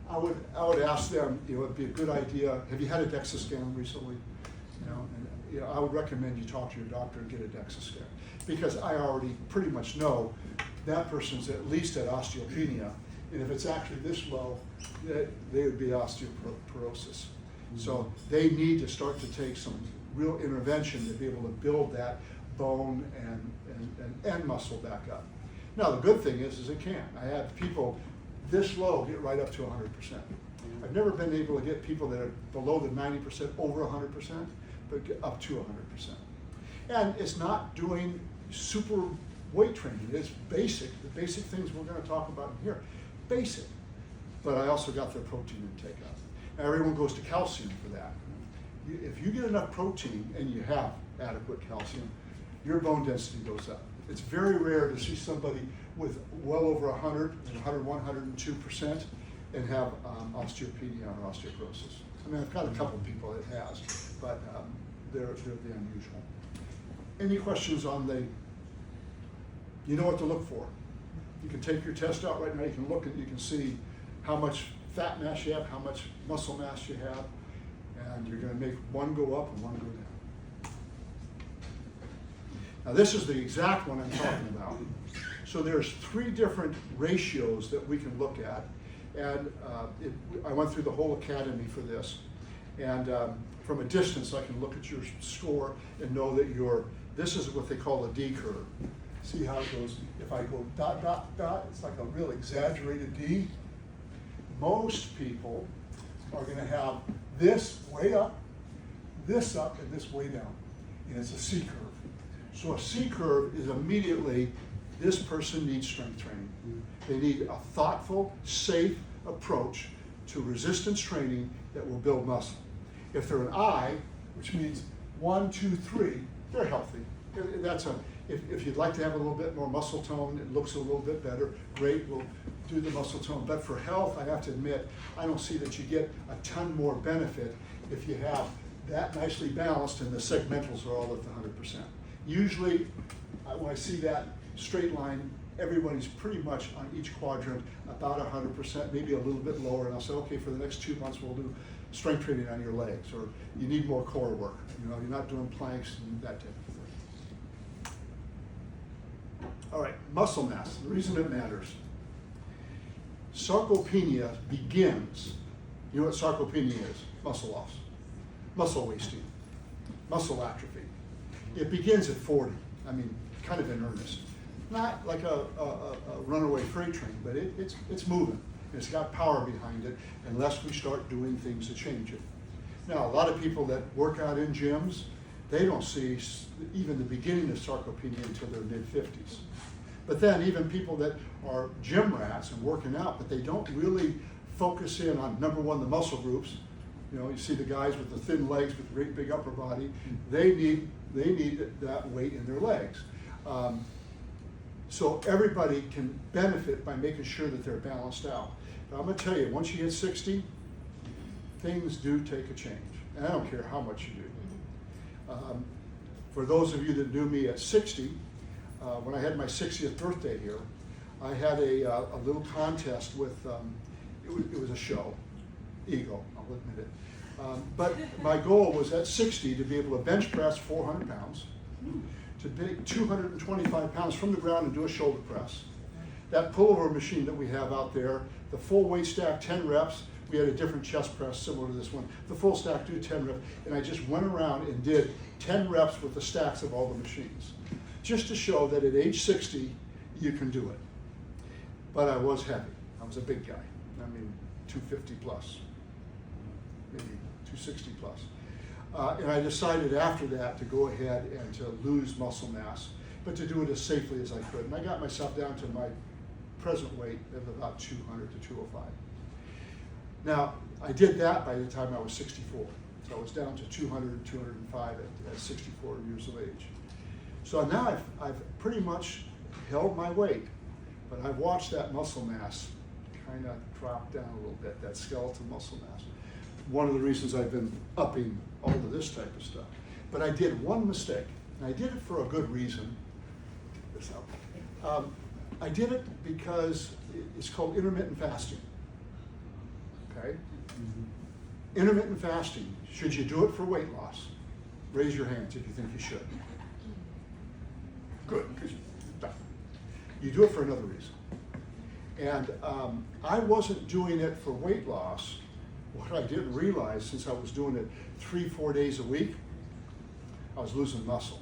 I would ask them, you know, it'd be a good idea, have you had a DEXA scan recently? You know, and, you know, I would recommend you talk to your doctor and get a DEXA scan because I already pretty much know that person's at least at osteopenia, and if it's actually this low, they would be osteoporosis. So they need to start to take some real intervention to be able to build that bone and muscle back up. Now the good thing is it can. I have people this low get right up to 100%. I've never been able to get people that are below the 90% over 100%, but get up to 100%. And it's not doing super weight training. It's basic, the basic things we're going to talk about in here. Basic. But I also got their protein intake up. Now everyone goes to calcium for that. If you get enough protein and you have adequate calcium, your bone density goes up. It's very rare to see somebody with well over 100, 101, 102% and have osteopenia or osteoporosis. I mean, I've got a couple of people that has, but they're the unusual. Any questions on the, you know what to look for. You can take your test out right now, you can look and you can see how much fat mass you have, how much muscle mass you have, and you're going to make one go up and one go down. Now this is the exact one I'm talking about. So there's 3 different ratios that we can look at, and I went through the whole academy for this, and from a distance I can look at your score and know that this is what they call a D curve. See how it goes, if I go dot, dot, dot, it's like a real exaggerated D. Most people are going to have this way up, this up, and this way down. And it's a C curve. So a C curve is immediately, this person needs strength training. They need a thoughtful, safe approach to resistance training that will build muscle. If they're an I, which means 1, 2, 3, they're healthy. If you'd like to have a little bit more muscle tone, it looks a little bit better, great, we'll do the muscle tone. But for health, I have to admit, I don't see that you get a ton more benefit if you have that nicely balanced and the segmentals are all at the 100%. Usually, when I see that straight line, everybody's pretty much on each quadrant about 100%, maybe a little bit lower, and I'll say, okay, for the next 2 months, we'll do strength training on your legs, or you need more core work. You know, you're not doing planks and that type of thing. All right, muscle mass, the reason it matters. Sarcopenia begins, you know what sarcopenia is? Muscle loss, muscle wasting, muscle atrophy. It begins at 40, I mean, kind of in earnest. Not like a runaway freight train, but it's moving. It's got power behind it unless we start doing things to change it. Now, a lot of people that work out in gyms, they don't see even the beginning of sarcopenia until their mid-50s. But then even people that are gym rats and working out, but they don't really focus in on, number one, the muscle groups. You know, you see the guys with the thin legs with the great big upper body, they need that weight in their legs. So everybody can benefit by making sure that they're balanced out. But I'm gonna tell you, once you hit 60, things do take a change. And I don't care how much you do. For those of you that knew me at 60, when I had my 60th birthday here, I had a little contest with, it was a show, ego, I'll admit it. But my goal was at 60 to be able to bench press 400 pounds, to take 225 pounds from the ground and do a shoulder press. That pullover machine that we have out there, the full weight stack, 10 reps, we had a different chest press similar to this one. The full stack, do 10 reps, and I just went around and did 10 reps with the stacks of all the machines, just to show that at age 60, you can do it. But I was heavy. I was a big guy. I mean, 250 plus, maybe 260 plus. And I decided after that to go ahead and to lose muscle mass, but to do it as safely as I could. And I got myself down to my present weight of about 200 to 205. Now, I did that by the time I was 64. So I was down to 200, 205 at 64 years of age. So now I've pretty much held my weight, but I've watched that muscle mass kind of drop down a little bit, that skeletal muscle mass. One of the reasons I've been upping all of this type of stuff. But I did one mistake, and I did it for a good reason. I did it because it's called intermittent fasting. Okay? Intermittent fasting, should you do it for weight loss? Raise your hands if you think you should. Good, because you do it for another reason. And I wasn't doing it for weight loss. What I didn't realize, since I was doing it 3-4 days a week, I was losing muscle.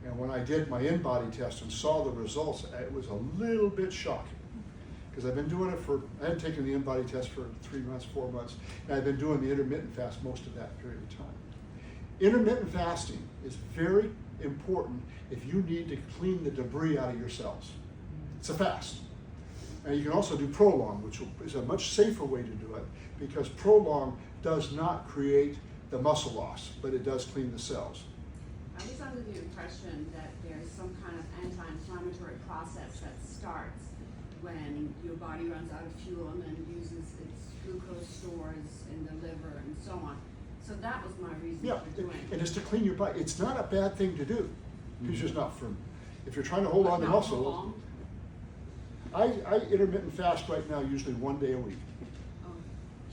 And when I did my in-body test and saw the results, it was a little bit shocking. Because I've been doing it I hadn't taken the in-body test for 3 months, 4 months, and I've been doing the intermittent fast most of that period of time. Intermittent fasting is very important if you need to clean the debris out of your cells. It's a fast. And you can also do prolong, which is a much safer way to do it, because prolong does not create the muscle loss, but it does clean the cells. I was under the impression that there's some kind of anti-inflammatory process that starts when your body runs out of fuel and then uses its glucose stores in the liver and so on. So that was my reason for doing it. And it's to clean your body. It's not a bad thing to do. It's just not for, if you're trying to hold on to muscle. I intermittent fast right now usually 1 day a week. Oh,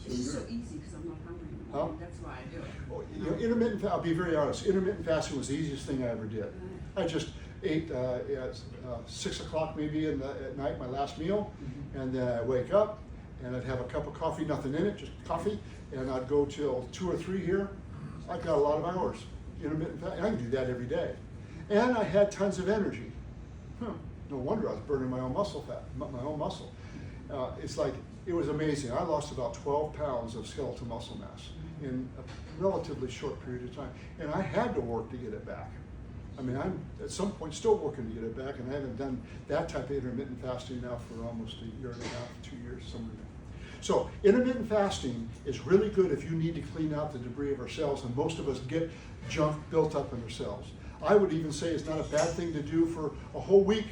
it's just so easy because I'm not hungry anymore. That's why I do it. Oh, you know, intermittent, I'll be very honest, intermittent fasting was the easiest thing I ever did. I just ate at 6 o'clock maybe at night, my last meal, and then I wake up and I'd have a cup of coffee, nothing in it, just coffee, and I'd go till 2 or 3 here. I've got a lot of hours, intermittent fasting. I can do that every day. And I had tons of energy. No wonder I was burning my own muscle fat, my own muscle. It's like, it was amazing. I lost about 12 pounds of skeletal muscle mass in a relatively short period of time. And I had to work to get it back. I mean, I'm at some point still working to get it back, and I haven't done that type of intermittent fasting now for almost 1.5 years, 2 years, somewhere there. So intermittent fasting is really good if you need to clean out the debris of our cells, and most of us get junk built up in our cells. I would even say it's not a bad thing to do for a whole week,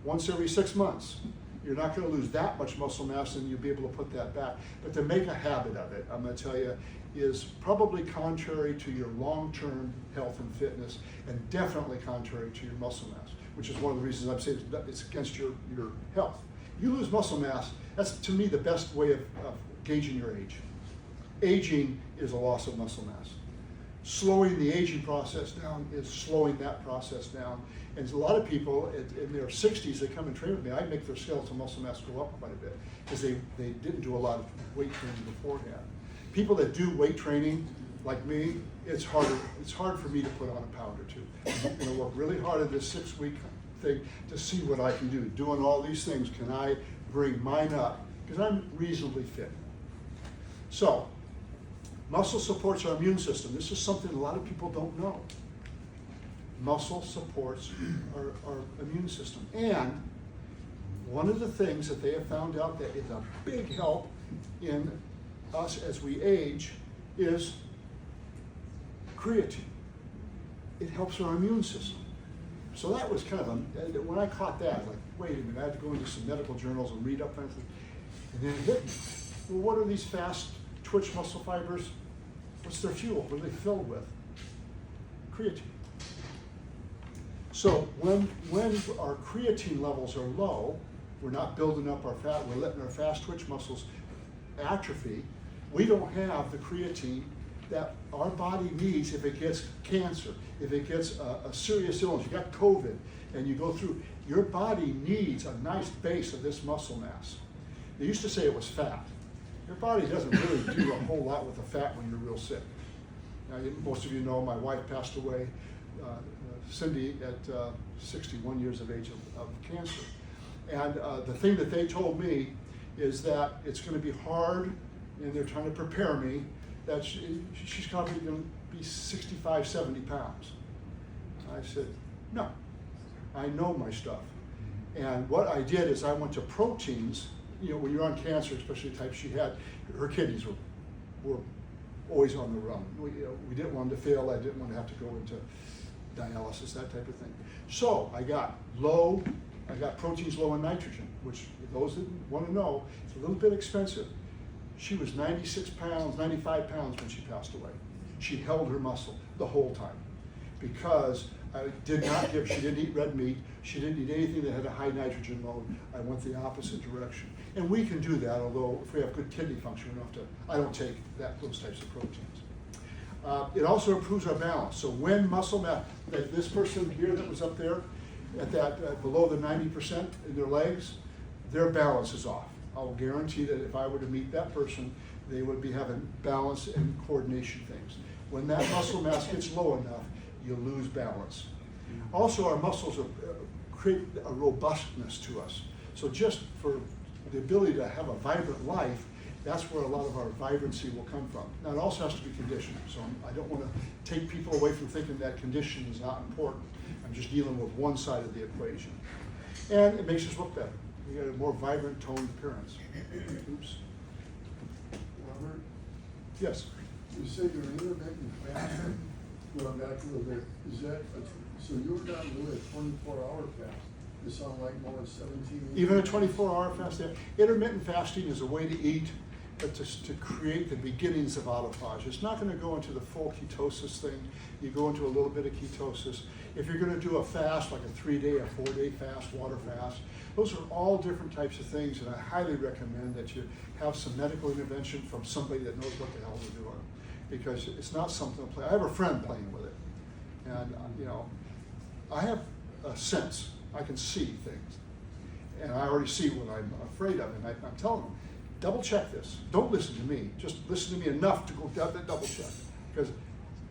once every 6 months. You're not going to lose that much muscle mass, and you'll be able to put that back. But to make a habit of it, I'm going to tell you, is probably contrary to your long-term health and fitness, and definitely contrary to your muscle mass, which is one of the reasons I'm saying it's against your health. You lose muscle mass, that's to me the best way of gauging your age. Aging is a loss of muscle mass. Slowing the aging process down is slowing that process down. And a lot of people in their 60s, they come and train with me, I make their skeletal muscle mass go up quite a bit because they didn't do a lot of weight training beforehand. People that do weight training, like me, it's hard for me to put on a pound or two. I'm going to work really hard at this 6-week thing to see what I can do. Doing all these things, can I bring mine up? Because I'm reasonably fit. So, muscle supports our immune system. This is something a lot of people don't know. Muscle supports our immune system. And one of the things that they have found out that is a big help in us as we age is creatine. It helps our immune system. So that was kind of when I caught that, like, wait a minute, I had to go into some medical journals and read up on it, and then it hit me. Well, what are these fast twitch muscle fibers? What's their fuel? What are they filled with? Creatine. So when our creatine levels are low, we're not building up our fat, we're letting our fast twitch muscles atrophy, we don't have the creatine that our body needs if it gets cancer, if it gets a serious illness, you got COVID, and you go through, your body needs a nice base of this muscle mass. They used to say it was fat. Your body doesn't really do a whole lot with the fat when you're real sick. Now, most of you know my wife passed away, Cindy, at 61 years of age of cancer. And the thing that they told me is that it's going to be hard, and they're trying to prepare me, that she's probably going to be 65, 70 pounds. I said, no, I know my stuff. And what I did is I went to proteins. You know, when you're on cancer, especially the type she had, her kidneys were always on the run. We didn't want them to fail. I didn't want to have to go into dialysis, that type of thing. So I got proteins low in nitrogen, which those that want to know, it's a little bit expensive. She was 96 pounds, 95 pounds when she passed away. She held her muscle the whole time because I did not give, she didn't eat red meat, she didn't eat anything that had a high nitrogen load. I went the opposite direction. And we can do that, although if we have good kidney function, we don't have to, I don't take those types of proteins. It also improves our balance. So when muscle mass, like this person here that was up there, at that below the 90% in their legs, their balance is off. I'll guarantee that if I were to meet that person, they would be having balance and coordination things. When that muscle mass gets low enough, you lose balance. Also, our muscles create a robustness to us. So just for the ability to have a vibrant life, that's where a lot of our vibrancy will come from. Now, it also has to be conditioned. So I don't want to take people away from thinking that condition is not important. I'm just dealing with one side of the equation. And it makes us look better. We get a more vibrant, toned appearance. Oops. Robert, Yes. you say you're intermittent fasting. Going back a little bit, is that, so you're not really a 24-hour fast? You sound like more than 17. Even a 24-hour fast. Intermittent fasting is a way to eat, but to create the beginnings of autophagy. It's not going to go into the full ketosis thing. You go into a little bit of ketosis. If you're going to do a fast, like a 3-day, a 4-day fast, water fast, those are all different types of things, and I highly recommend that you have some medical intervention from somebody that knows what the hell they're doing, because it's not something to play. I have a friend playing with it, and I have a sense. I can see things, and I already see what I'm afraid of, and I'm telling them, double check this. Don't listen to me. Just listen to me enough to go double check, because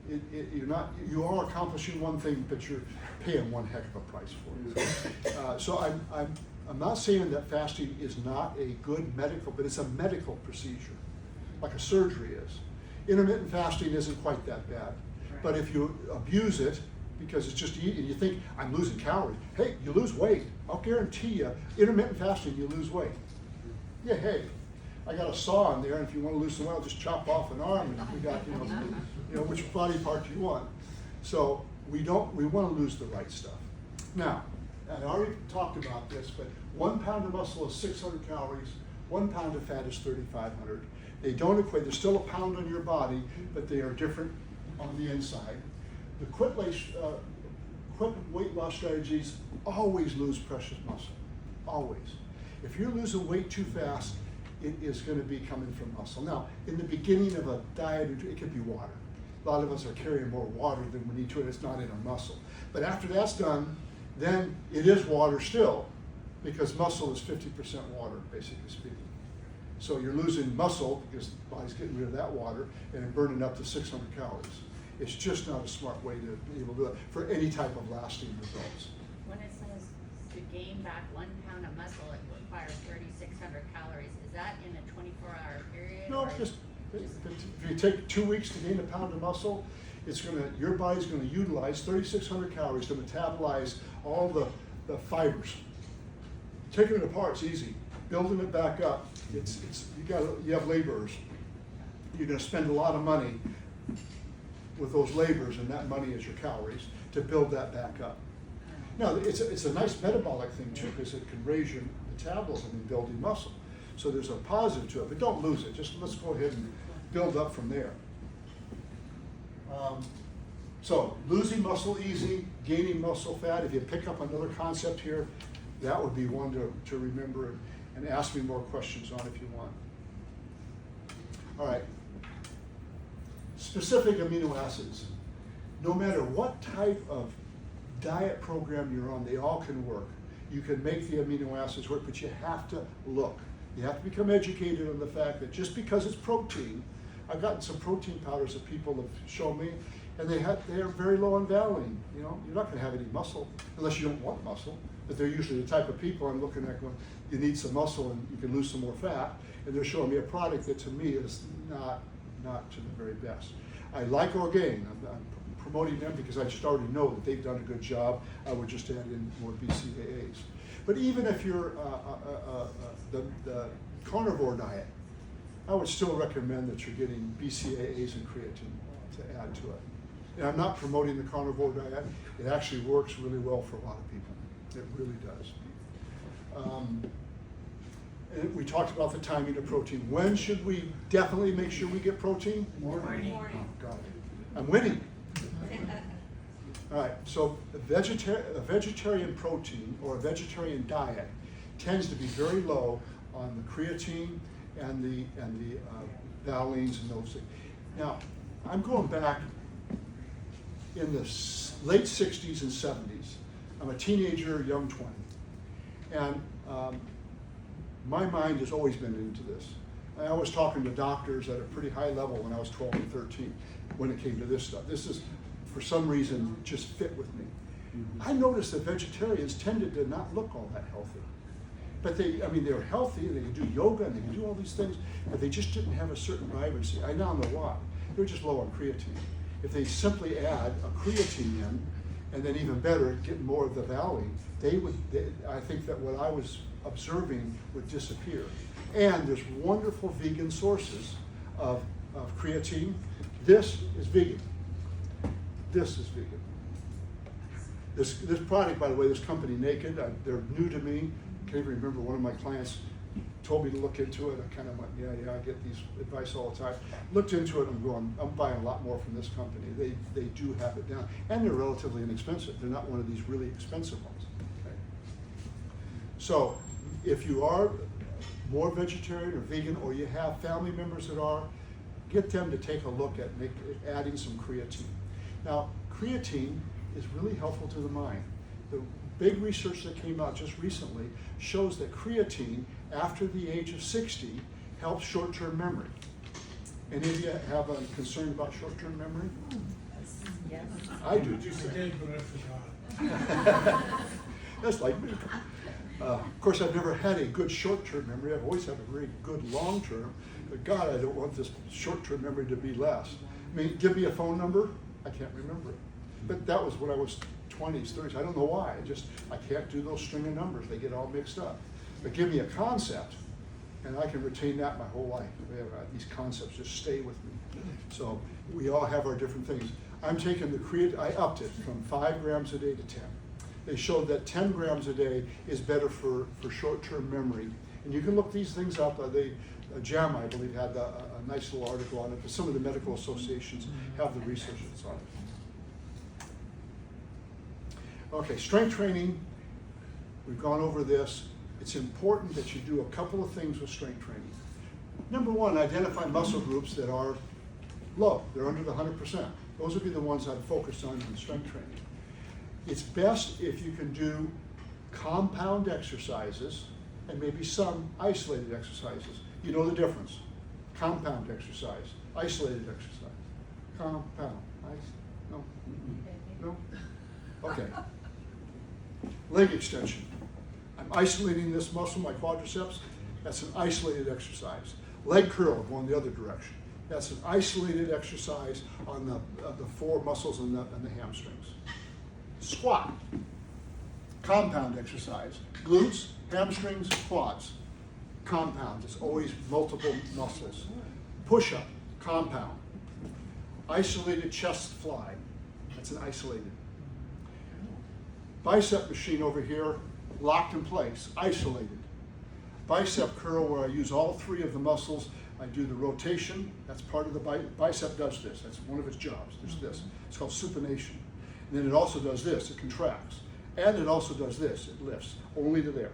you are accomplishing one thing, but you're paying one heck of a price for it. So I'm not saying that fasting is not a good medical, but it's a medical procedure, like a surgery is. Intermittent fasting isn't quite that bad, but if you abuse it, because it's just eating, you think, I'm losing calories. Hey, you lose weight. I'll guarantee you, intermittent fasting, you lose weight. Yeah, hey, I got a saw in there, and if you want to lose some weight, I'll just chop off an arm, and we got, which body part you want. So we want to lose the right stuff. Now, I already talked about this, but 1 pound of muscle is 600 calories, 1 pound of fat is 3,500. They don't equate, there's still a pound on your body, but they are different on the inside. The quit weight loss strategies always lose precious muscle, always. If you're losing weight too fast, it is going to be coming from muscle. Now, in the beginning of a diet, it could be water. A lot of us are carrying more water than we need to, and it's not in our muscle. But after that's done, then it is water still, because muscle is 50% water, basically speaking. So you're losing muscle because the body's getting rid of that water and burning up to 600 calories. It's just not a smart way to be able to do it for any type of lasting results. When it says to gain back 1 pound of muscle, it requires 3,600 calories. Is that in a 24-hour period? No, just if you take 2 weeks to gain a pound of muscle, your body's going to utilize 3,600 calories to metabolize all the fibers Taking it apart's easy. Building it back up, you have laborers. You're gonna spend a lot of money with those laborers, and that money is your calories, to build that back up. Now, it's a nice metabolic thing too, because it can raise your metabolism and building muscle. So there's a positive to it, but don't lose it. Just let's go ahead and build up from there. So losing muscle easy, gaining muscle fat. If you pick up another concept here, that would be one to remember and ask me more questions on if you want. All right. Specific amino acids. No matter what type of diet program you're on, they all can work. You can make the amino acids work, but you have to look. You have to become educated on the fact that just because it's protein, I've gotten some protein powders that people have shown me, and they are very low in valine. You know, you're not going to have any muscle unless you don't want muscle. But they're usually the type of people I'm looking at going, you need some muscle and you can lose some more fat. And they're showing me a product that to me is not to the very best. I like Orgain. I'm promoting them because I just already know that they've done a good job. I would just add in more BCAAs. But even if you're the carnivore diet, I would still recommend that you're getting BCAAs and creatine to add to it. And I'm not promoting the carnivore diet. It actually works really well for a lot of people. It really does. And we talked about the timing of protein. When should we definitely make sure we get protein? Morning. Oh, God. I'm winning. All right, so a vegetarian protein or a vegetarian diet tends to be very low on the creatine and the valines and those things. Now, I'm going back in the late 60s and 70s. I'm a teenager, young 20. And my mind has always been into this. I was talking to doctors at a pretty high level when I was 12 and 13 when it came to this stuff. This is, for some reason, just fit with me. I noticed that vegetarians tended to not look all that healthy. But they were healthy, and they could do yoga, and they could do all these things, but they just didn't have a certain vibrancy. I now know why. They were just low on creatine. If they simply add a creatine in, and then even better, get more of the valine, I think that what I was observing would disappear. And there's wonderful vegan sources of creatine. This is vegan. This is vegan. This product, by the way, this company Naked, they're new to me. Can't even remember, one of my clients told me to look into it. I kind of went, yeah, I get these advice all the time. Looked into it, I'm buying a lot more from this company. They do have it down. And they're relatively inexpensive. They're not one of these really expensive ones. Okay? So if you are more vegetarian or vegan, or you have family members that are, get them to take a look at adding some creatine. Now, creatine is really helpful to the mind. The big research that came out just recently shows that creatine, after the age of 60, helps short-term memory. Any of you have a concern about short-term memory? Yes. I do. I did, but I forgot. That's like me. Of course, I've never had a good short-term memory. I've always had a very good long-term. But God, I don't want this short-term memory to be less. I mean, give me a phone number, I can't remember it. But that was when I was 20s, 30s. I don't know why. I can't do those string of numbers. They get all mixed up. But give me a concept, and I can retain that my whole life. These concepts just stay with me. So we all have our different things. I'm taking the creatine, I upped it from 5 grams a day to 10. They showed that 10 grams a day is better for short-term memory. And you can look these things up. JAMA, I believe, had a nice little article on it, but some of the medical associations have the research that's on it. Okay, strength training, we've gone over this. It's important that you do a couple of things with strength training. Number one, identify muscle groups that are low, they're under the 100%. Those would be the ones I'd focus on in strength training. It's best if you can do compound exercises and maybe some isolated exercises. You know the difference. Compound exercise, isolated exercise. Compound, no? No? Okay. Leg extension. I'm isolating this muscle, my quadriceps. That's an isolated exercise. Leg curl, going the other direction. That's an isolated exercise on the 4 muscles and the hamstrings. Squat. Compound exercise, glutes, hamstrings, quads. Compound, it's always multiple muscles. Push-up, compound. Isolated chest fly, that's an isolated. Bicep machine over here, locked in place, isolated. Bicep curl where I use all three of the muscles. I do the rotation, that's part of the bicep does this, that's one of its jobs, there's this. It's called supination. And then it also does this, it contracts. And it also does this, it lifts, only to there.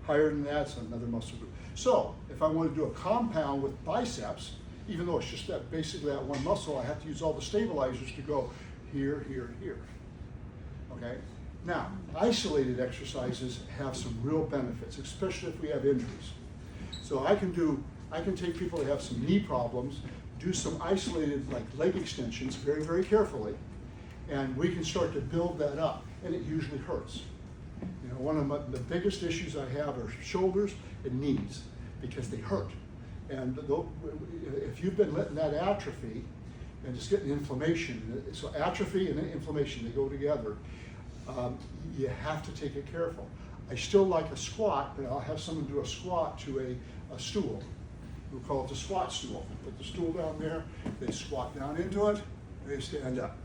Higher than that, it's another muscle group. So, if I want to do a compound with biceps, even though it's just that basically that one muscle, I have to use all the stabilizers to go here, here, here. Okay? Now, isolated exercises have some real benefits, especially if we have injuries. So I can take people that have some knee problems, do some isolated like leg extensions very, very carefully, and we can start to build that up, and it usually hurts. You know, one of the biggest issues I have are shoulders and knees because they hurt. And if you've been letting that atrophy and just getting inflammation, so atrophy and inflammation, they go together, you have to take it careful. I still like a squat, but I'll have someone do a squat to a stool. We'll call it the squat stool. Put the stool down there, they squat down into it, they stand up.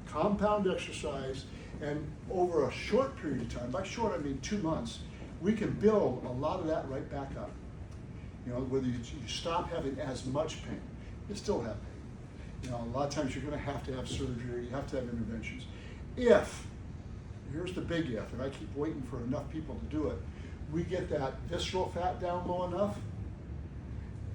Compound exercise, and over a short period of time, by short I mean 2 months, we can build a lot of that right back up. You know, whether you stop having as much pain, you still have pain. You know, a lot of times you're going to have surgery, you have to have interventions. If, here's the big if, and I keep waiting for enough people to do it, we get that visceral fat down low enough,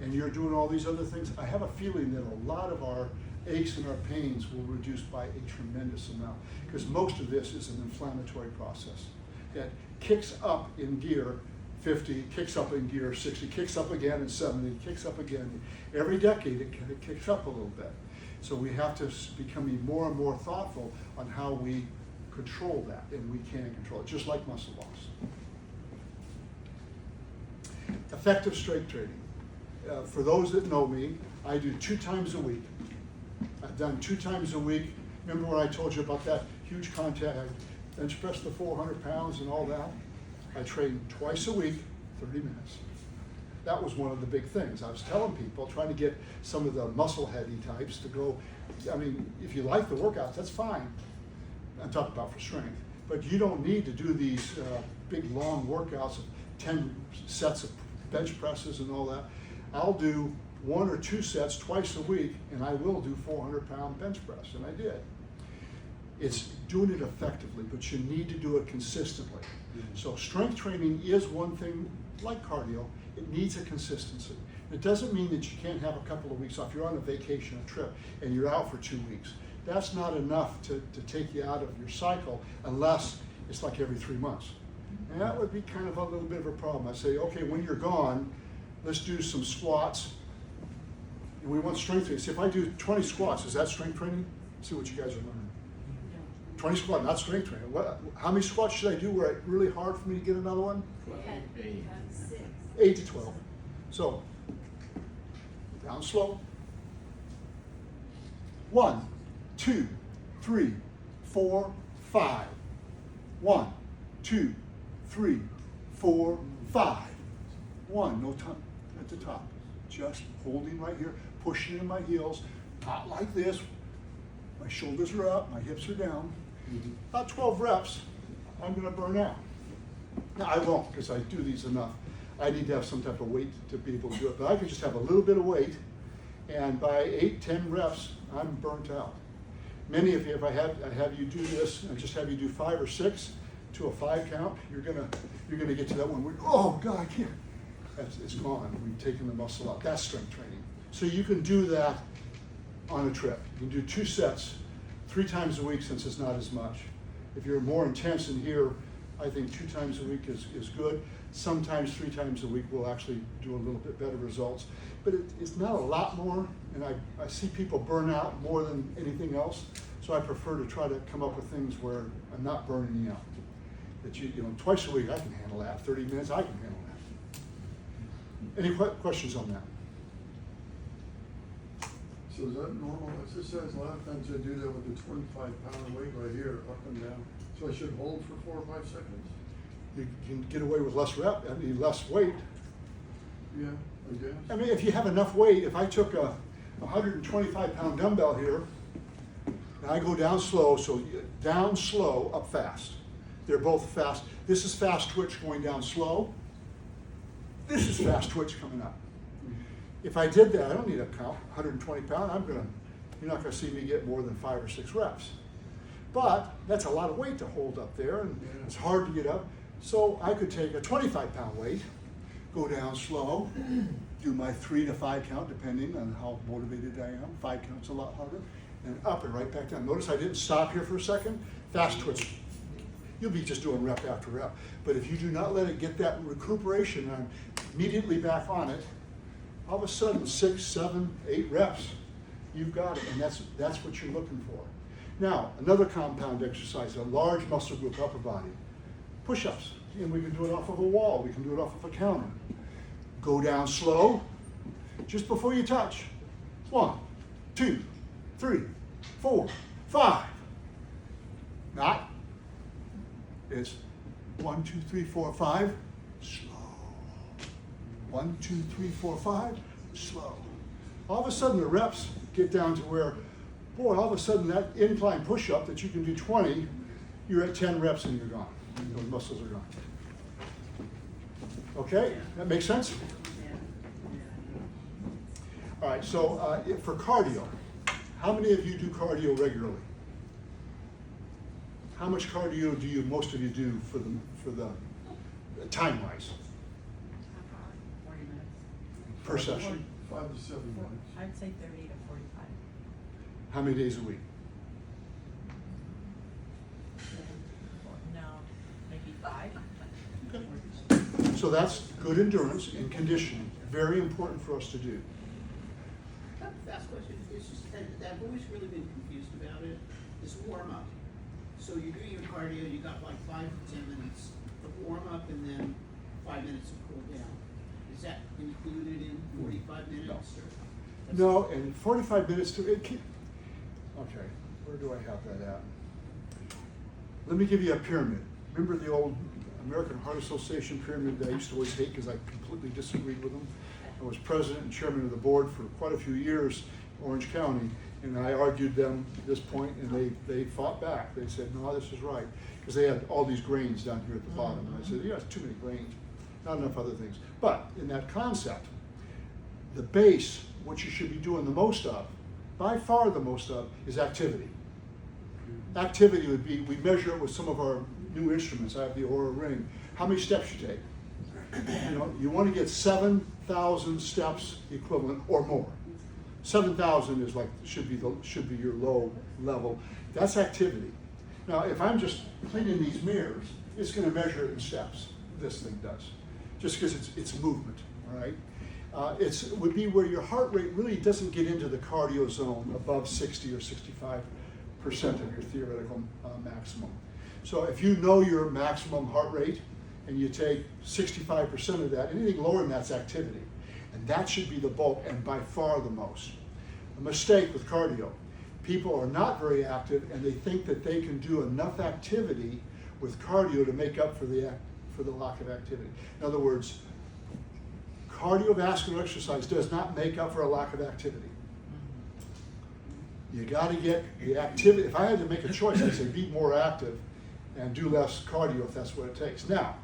and you're doing all these other things, I have a feeling that a lot of our aches and our pains will reduce by a tremendous amount, because most of this is an inflammatory process that kicks up in gear 50, kicks up in gear 60, kicks up again in 70, kicks up again. Every decade it kicks up a little bit. So we have to become more and more thoughtful on how we control that, and we can control it, just like muscle loss. Effective strength training. For those that know me, I do 2 times a week. I've done 2 times a week. Remember when I told you about that huge contact, I bench pressed the 400 pounds and all that? I train twice a week, 30 minutes. That was one of the big things. I was telling people, trying to get some of the muscle heady types to go, I mean, if you like the workouts, that's fine. I'm talking about for strength. But you don't need to do these big long workouts of 10 sets of bench presses and all that. I'll do 1 or 2 sets twice a week, and I will do 400-pound bench press, and I did. It's doing it effectively, but you need to do it consistently. So strength training is one thing, like cardio, it needs a consistency. It doesn't mean that you can't have a couple of weeks off. You're on a vacation, a trip, and you're out for 2 weeks. That's not enough to take you out of your cycle unless it's like every 3 months. And that would be kind of a little bit of a problem. I say, okay, when you're gone, let's do some squats. And we want strength training. See, if I do 20 squats, is that strength training? See what you guys are learning. 20 squats, not strength training. How many squats should I do where it's really hard for me to get another one? 8 to 12. So, down slow. 1, 2, 3, 4, 5. 1, 2, 3, 4, 5. 1, no time at the top. Just holding right here, pushing in my heels, not like this. My shoulders are up, my hips are down. About 12 reps, I'm going to burn out. Now, I won't, because I do these enough. I need to have some type of weight to be able to do it. But I can just have a little bit of weight, and by 8, 10 reps, I'm burnt out. Many of you, if I have you do this, and just have you do 5 or 6 to a 5 count, you're gonna get to that one where, oh God, I can't. It's gone. We've taken the muscle out. That's strength training. So you can do that on a trip. You can do 2 sets, 3 times a week, since it's not as much. If you're more intense in here, I think 2 times a week is good. Sometimes 3 times a week will actually do a little bit better results. But it's not a lot more, and I see people burn out more than anything else. So I prefer to try to come up with things where I'm not burning you out. That you know, twice a week I can handle that. 30 minutes I can handle that. Any questions on that? So is that normal exercise? A lot of times I do that with the 25-pound weight right here, up and down. So I should hold for 4 or 5 seconds? You can get away with less less weight. Yeah, I guess. I mean, if you have enough weight, if I took a 125-pound dumbbell here, and I go down slow, so down slow, up fast. They're both fast. This is fast twitch going down slow. This is fast twitch coming up. If I did that, I don't need to count 120 pound. You're not gonna see me get more than 5 or 6 reps. But that's a lot of weight to hold up there, and it's hard to get up. So I could take a 25-pound weight, go down slow, do my 3 to 5 count, depending on how motivated I am. 5 counts a lot harder, and up and right back down. Notice I didn't stop here for a second. Fast twitch. You'll be just doing rep after rep. But if you do not let it get that recuperation and immediately back on it, all of a sudden 6, 7, 8 reps, you've got it, and that's what you're looking for. Now, another compound exercise, a large muscle group, upper body. Push-ups, and we can do it off of a wall, we can do it off of a counter. Go down slow, just before you touch. 1, 2, 3, 4, 5. Not. It's 1, 2, 3, 4, 5, slow. 1, 2, 3, 4, 5, slow. All of a sudden the reps get down to where, boy, all of a sudden that incline push-up that you can do 20, you're at 10 reps and you're gone. Those muscles are gone. Okay, that makes sense? All right, so for cardio, how many of you do cardio regularly? How much cardio do most of you do for the time-wise? 40 minutes. Per session? 5 to 7 minutes. I'd say 30 to 45. How many days a week? No, maybe 5. So that's good endurance and conditioning. Very important for us to do. Fast question. It's just that I've always really been confused about it. This warm up. So you do your cardio. You got like 5 to 10 minutes of warm up, and then 5 minutes of cool down. Is that included in 45 minutes? No, and 45 minutes to it. Okay, where do I have that at? Let me give you a pyramid. Remember the old American Heart Association pyramid that I used to always hate because I completely disagreed with them? I was president and chairman of the board for quite a few years in Orange County, and I argued them at this point, and they fought back. They said, no, this is right, because they had all these grains down here at the bottom. And I said, yeah, it's too many grains, not enough other things. But in that concept, the base, what you should be doing the most of, by far the most of, is activity. Activity would be, we measure it with some of our new instruments. I have the Aura Ring. How many steps you take? You want to get 7,000 steps equivalent or more. 7,000 is like should be your low level. That's activity. Now, if I'm just cleaning these mirrors, it's going to measure it in steps. This thing does, just because it's movement. All right. It would be where your heart rate really doesn't get into the cardio zone above 60 or 65% of your theoretical maximum. So if you know your maximum heart rate and you take 65% of that, anything lower than that's activity. And that should be the bulk and by far the most. A mistake with cardio. People are not very active and they think that they can do enough activity with cardio to make up for the lack of activity. In other words, cardiovascular exercise does not make up for a lack of activity. You got to get the activity. If I had to make a choice, I'd say be more active and do less cardio if that's what it takes. Now,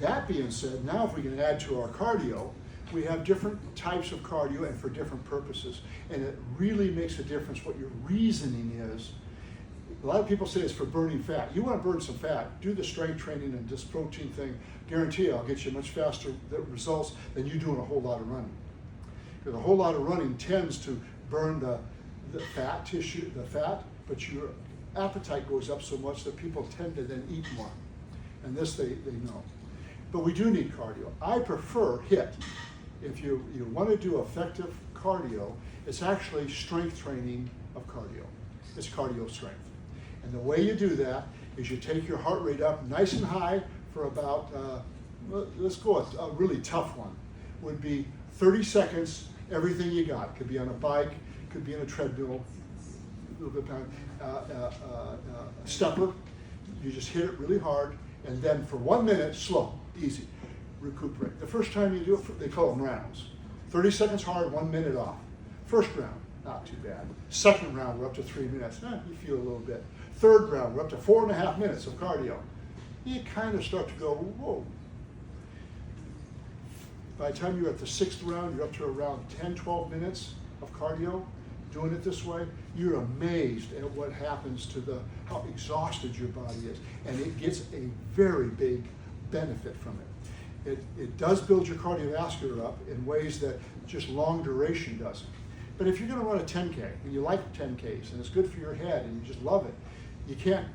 that being said, now if we can add to our cardio, we have different types of cardio and for different purposes. And it really makes a difference what your reasoning is. A lot of people say it's for burning fat. You want to burn some fat, do the strength training and this protein thing. Guarantee you I'll get you much faster results than you doing a whole lot of running. Because a whole lot of running tends to burn the fat tissue, but your appetite goes up so much that people tend to then eat more. And this they know. But we do need cardio. I prefer HIIT. If you want to do effective cardio, it's actually strength training of cardio. It's cardio strength. And the way you do that is you take your heart rate up nice and high for about, let's go a really tough one, would be 30 seconds, everything you got. Could be on a bike, could be on a treadmill, a little bit a stepper. You just hit it really hard, and then for 1 minute, slow, easy, recuperate. The first time you do it, they call them rounds. 30 seconds hard, 1 minute off. First round, not too bad. Second round, we're up to 3 minutes. You feel a little bit. Third round, we're up to 4.5 minutes of cardio. You kind of start to go, whoa. By the time you're at the 6th round, you're up to around 10, 12 minutes of cardio. Doing it this way, you're amazed at what happens to how exhausted your body is. And it gets a very big benefit from it. It does build your cardiovascular up in ways that just long duration doesn't. But if you're gonna run a 10K, and you like 10Ks, and it's good for your head, and you just love it, you can't,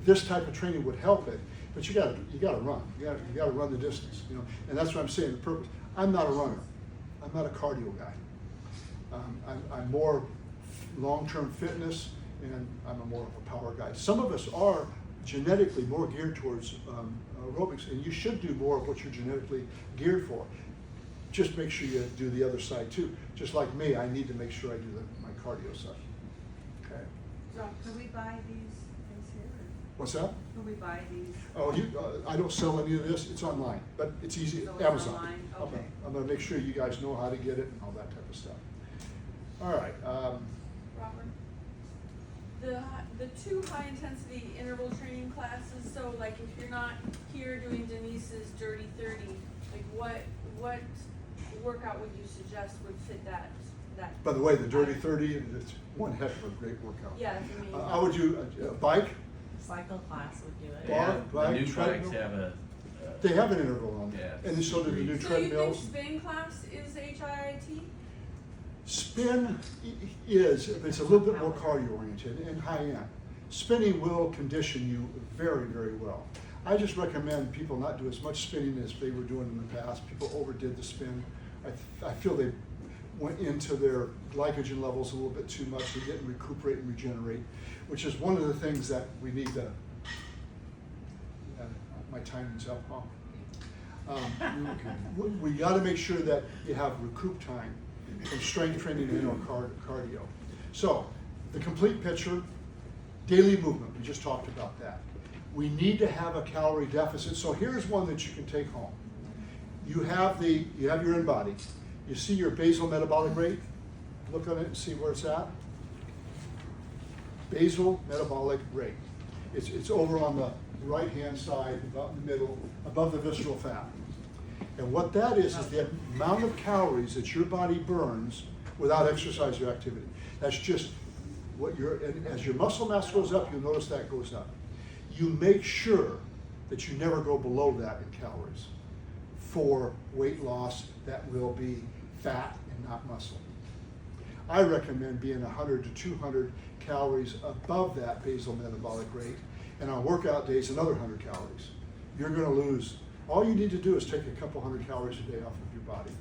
this type of training would help it, but you gotta run. You gotta run the distance, you know? And that's what I'm saying, the purpose. I'm not a runner. I'm not a cardio guy. I'm more long-term fitness, and I'm more of a power guy. Some of us are genetically more geared towards aerobics, and you should do more of what you're genetically geared for. Just make sure you do the other side too. Just like me, I need to make sure I do my cardio side. Okay. So can we buy these things here? What's that? Can we buy these? Oh, I don't sell any of this. It's online, but it's easy. So it's Amazon. online? Okay. I'm gonna make sure you guys know how to get it and all that type of stuff. All right. Robert, the two high intensity interval training classes, so like if you're not here doing Denise's Dirty 30, like what workout would you suggest would fit that? By the way, the Dirty 30, it's one heck of a great workout. Yeah, I mean. I would do a bike. Cycle class would do it. Bar, The bike, new bikes treadmill. have a. They have an interval on Yeah, there. And so do the new So you think treadmills. spin class is HIIT? Spin is, it's a little bit more cardio oriented and high end. Spinning will condition you very, very well. I just recommend people not do as much spinning as they were doing in the past. People overdid the spin. I feel they went into their glycogen levels a little bit too much. They didn't recuperate and regenerate, which is one of the things that we need to, my timing's up, huh? We got to make sure that you have recoup time from strength training and cardio. So, the complete picture, daily movement, we just talked about that. We need to have a calorie deficit, so here's one that you can take home. You have your in-body. You see your basal metabolic rate? Look on it and see where it's at. Basal metabolic rate. It's over on the right-hand side, about in the middle, above the visceral fat. And what that is the amount of calories that your body burns without exercise or activity. That's just what and as your muscle mass goes up, you'll notice that goes up. You make sure that you never go below that in calories. For weight loss, that will be fat and not muscle. I recommend being 100 to 200 calories above that basal metabolic rate, and on workout days, another 100 calories. You're gonna lose. All you need to do is take a couple 100 calories a day off of your body.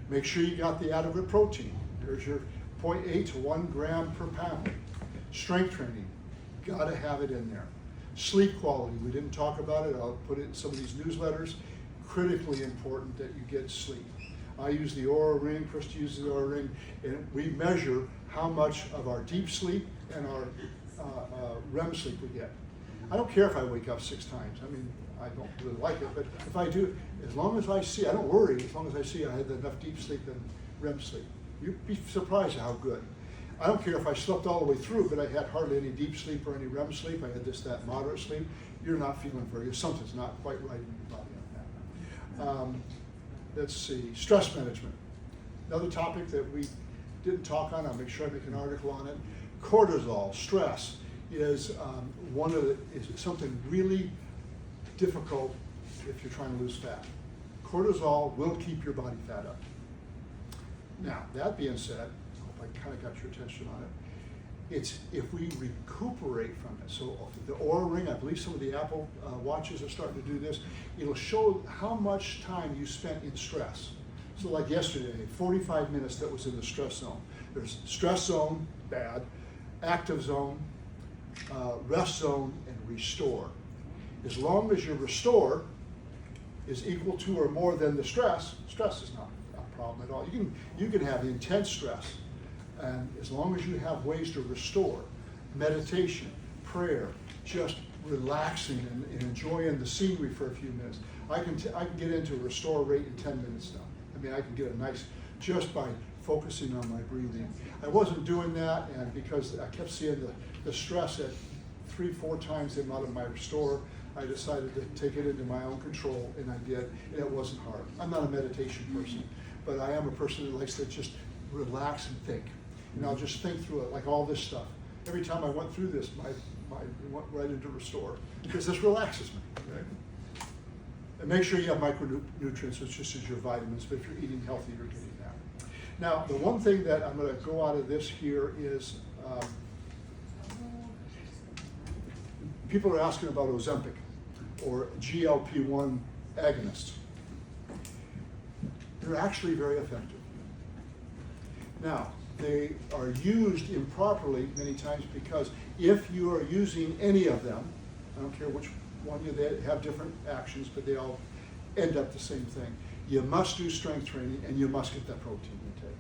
Make sure you got the adequate protein. There's your 0.8 to 1 gram per pound. Strength training, gotta have it in there. Sleep quality, we didn't talk about it. I'll put it in some of these newsletters. Critically important that you get sleep. I use the Oura Ring, Krista uses the Oura Ring, and we measure how much of our deep sleep and our REM sleep we get. I don't care if I wake up 6 times. I mean, I don't really like it, but if I do, as long as I see, I don't worry, as long as I see I had enough deep sleep and REM sleep. You'd be surprised at how good. I don't care if I slept all the way through, but I had hardly any deep sleep or any REM sleep. I had that moderate sleep. You're not feeling very good. Something's not quite right in your body on that. Let's see, stress management. Another topic that we didn't talk on, I'll make sure I make an article on it. Cortisol, stress, is is something really difficult if you're trying to lose fat. Cortisol will keep your body fat up. Now, that being said, I hope I kind of got your attention on it. It's if we recuperate from it. So the Oura Ring, I believe some of the Apple watches are starting to do this. It'll show how much time you spent in stress. So like yesterday, 45 minutes that was in the stress zone. There's stress zone, bad, active zone, rest zone, and restore. As long as your restore is equal to or more than the stress is not a problem at all. You can have intense stress, and as long as you have ways to restore, meditation, prayer, just relaxing and enjoying the scenery for a few minutes. I can get into a restore rate in 10 minutes now. I mean, I can get a nice, just by focusing on my breathing. I wasn't doing that, and because I kept seeing the stress at 3-4 times the amount of my restore, I decided to take it into my own control, and I did, and it wasn't hard. I'm not a meditation person, but I am a person that likes to just relax and think. And I'll just think through it, like all this stuff. Every time I went through this, it went right into restore, because this relaxes me. Okay? And make sure you have micronutrients, which just is your vitamins, but if you're eating healthy, you're getting that. Now, the one thing that I'm gonna go out of this here is, people are asking about Ozempic or GLP-1 agonists. They're actually very effective. Now, they are used improperly many times because if you are using any of them, I don't care which one, they have different actions, but they all end up the same thing. You must do strength training and you must get that protein intake.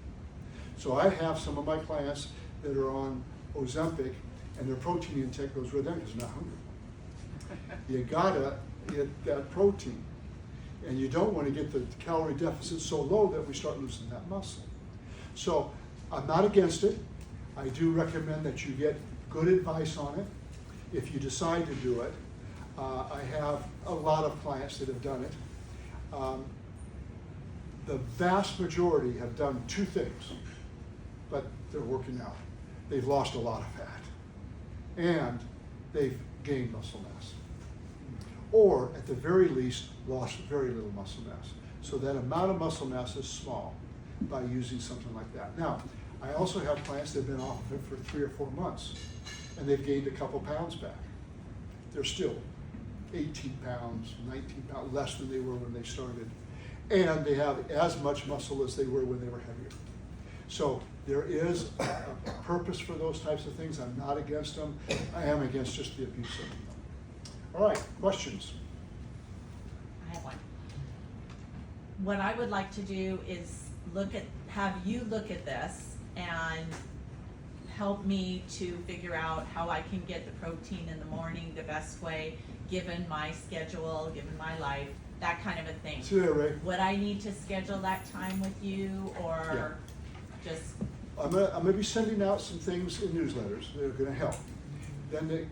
So I have some of my clients that are on Ozempic and their protein intake goes right down because they're not hungry. You gotta get that protein. And you don't want to get the calorie deficit so low that we start losing that muscle. So I'm not against it. I do recommend that you get good advice on it if you decide to do it. I have a lot of clients that have done it. The vast majority have done two things, but they're working out. They've lost a lot of fat, and they've gained muscle mass. Or, at the very least, lost very little muscle mass. So that amount of muscle mass is small by using something like that. Now, I also have clients that have been off of it for 3 or 4 months, and they've gained a couple pounds back. They're still 18 pounds, 19 pounds, less than they were when they started. And they have as much muscle as they were when they were heavier. So there is a purpose for those types of things. I'm not against them. I am against just the abuse of them. All right, questions? I have one. What I would like to do is have you look at this and help me to figure out how I can get the protein in the morning the best way, given my schedule, given my life, that kind of a thing. See you there, Ray. Would I need to schedule that time with you, or just? I'm gonna be sending out some things in newsletters that are gonna help. Then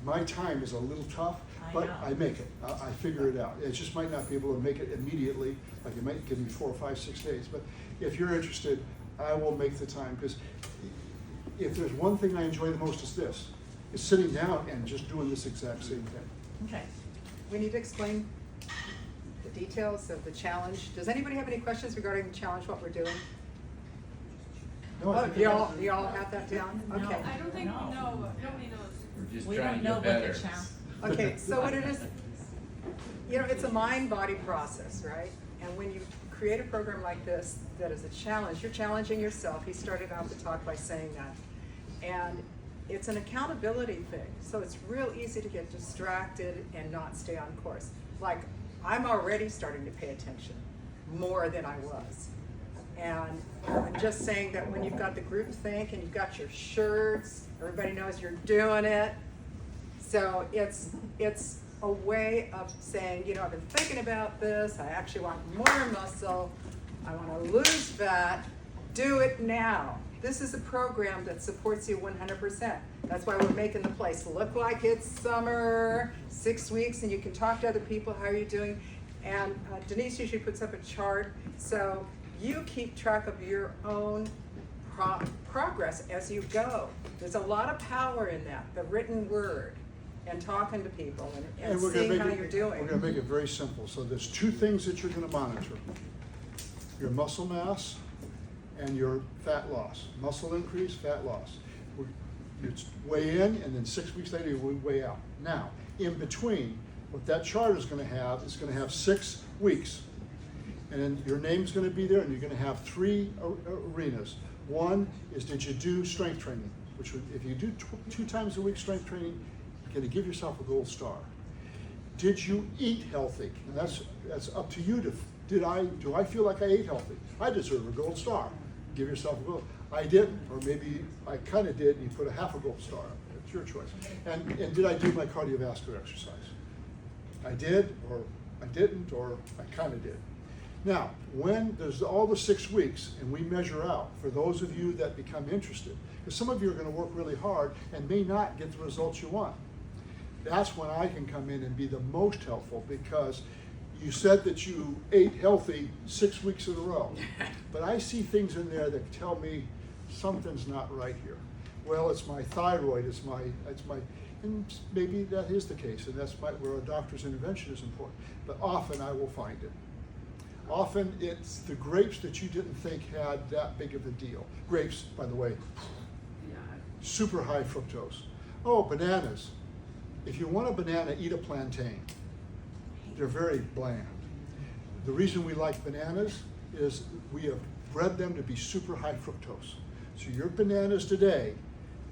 my time is a little tough, but I make it. I figure it out. It just might not be able to make it immediately, like it might give me 4, 5, 6 days. But if you're interested, I will make the time, because if there's one thing I enjoy the most is this, is sitting down and just doing this exact same thing. Okay. We need to explain the details of the challenge. Does anybody have any questions regarding the challenge, what we're doing? No, I Oh, think you all have that down? No. Okay. I don't think we know, nobody knows. We're just We trying don't to know get what better. the challenge. Okay, so what it is, it's a mind-body process, right? And when you create a program like this that is a challenge, you're challenging yourself. He started out the talk by saying that. And it's an accountability thing. So it's real easy to get distracted and not stay on course. Like, I'm already starting to pay attention more than I was. And I'm just saying that when you've got the group think and you've got your shirts, everybody knows you're doing it. So it's a way of saying, I've been thinking about this, I actually want more muscle, I want to lose fat, do it now. This is a program that supports you 100%. That's why we're making the place look like it's summer, 6 weeks, and you can talk to other people, how are you doing? And Denise usually puts up a chart, so you keep track of your own progress as you go. There's a lot of power in that, the written word, and talking to people and we're gonna seeing make how it, you're doing. We're gonna make it very simple. So there's 2 things that you're gonna monitor. Your muscle mass and your fat loss. Muscle increase, fat loss. You weigh in, and then 6 weeks later you weigh out. Now, in between, what that chart is gonna have 6 weeks. And then your name's gonna be there, and you're gonna have 3 arenas. One is, did you do strength training? Which would, if you do 2 times a week strength training, you're gonna give yourself a gold star. Did you eat healthy? And that's up to you do I feel like I ate healthy? I deserve a gold star. Give yourself a gold. I didn't, or maybe I kinda did, and you put a half a gold star up there. It's your choice. And did I do my cardiovascular exercise? I did, or I didn't, or I kind of did. Now, when there's all the 6 weeks and we measure out, for those of you that become interested, because some of you are going to work really hard and may not get the results you want, that's when I can come in and be the most helpful, because you said that you ate healthy 6 weeks in a row, but I see things in there that tell me something's not right here. Well, it's my thyroid, it's my, and maybe that is the case, and that's where a doctor's intervention is important. But often I will find it. Often it's the grapes that you didn't think had that big of a deal. Grapes, by the way, Yeah. super high fructose. Oh, bananas. If you want a banana, eat a plantain. They're very bland. The reason we like bananas is we have bred them to be super high fructose. So your bananas today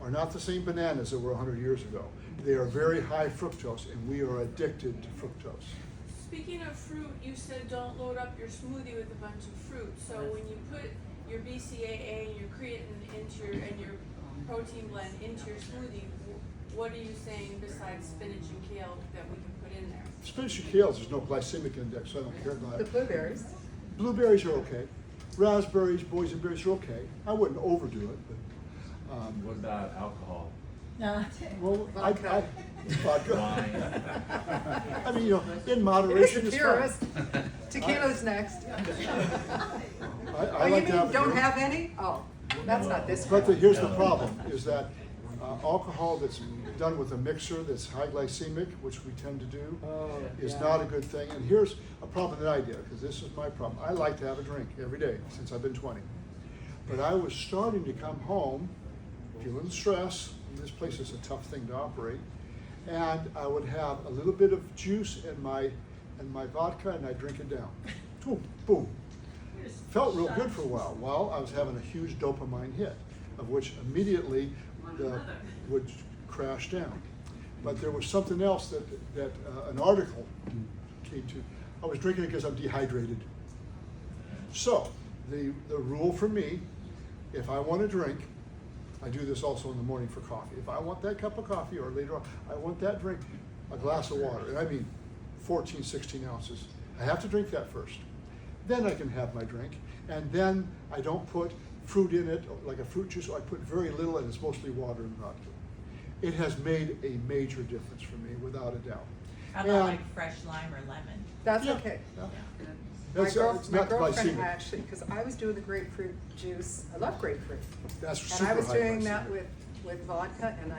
are not the same bananas that were 100 years ago. They are very high fructose, and we are addicted to fructose. Speaking of fruit, you said don't load up your smoothie with a bunch of fruit. So when you put your BCAA and your creatine and your protein blend into your smoothie, what are you saying besides spinach and kale that we can put in there? Spinach and kale, there's no glycemic index, so I don't care about The it. blueberries. Blueberries are okay. Raspberries, boysenberries are okay. I wouldn't overdo it, but What about alcohol? well, Vodka. vodka. Wine? I mean, you know, in It moderation is is a fine. purist. Tequila's next. I Oh, you like to mean have a don't drink. have any? Oh, that's not this But one. here's the problem, is that alcohol that's done with a mixer that's high glycemic, which we tend to do, Oh, is yeah. not a good thing. And here's a problem that I did, because this is my problem. I like to have a drink every day since I've been 20. But I was starting to come home, feeling stress, and this place is a tough thing to operate, and I would have a little bit of juice in my vodka, and I'd drink it down. Boom, boom. Felt real good for a while. Well, I was having a huge dopamine hit, of which immediately would crash down. But there was something else that an article came to. I was drinking it because I'm dehydrated. So the rule for me, if I want to drink, I do this also in the morning for coffee. If I want that cup of coffee, or later on, I want that drink, a glass of water, and I mean 14, 16 ounces. I have to drink that first. Then I can have my drink, and then I don't put fruit in it, like a fruit juice, I put very little, and it's mostly water and vodka. It has made a major difference for me, without a doubt. How about like fresh lime or lemon? That's Yeah. okay. Yeah. My, That's, girl, it's my not girlfriend glycemic. actually, because I was doing the grapefruit juice. I love grapefruit. That's And super I was high doing glycemic. that with vodka, and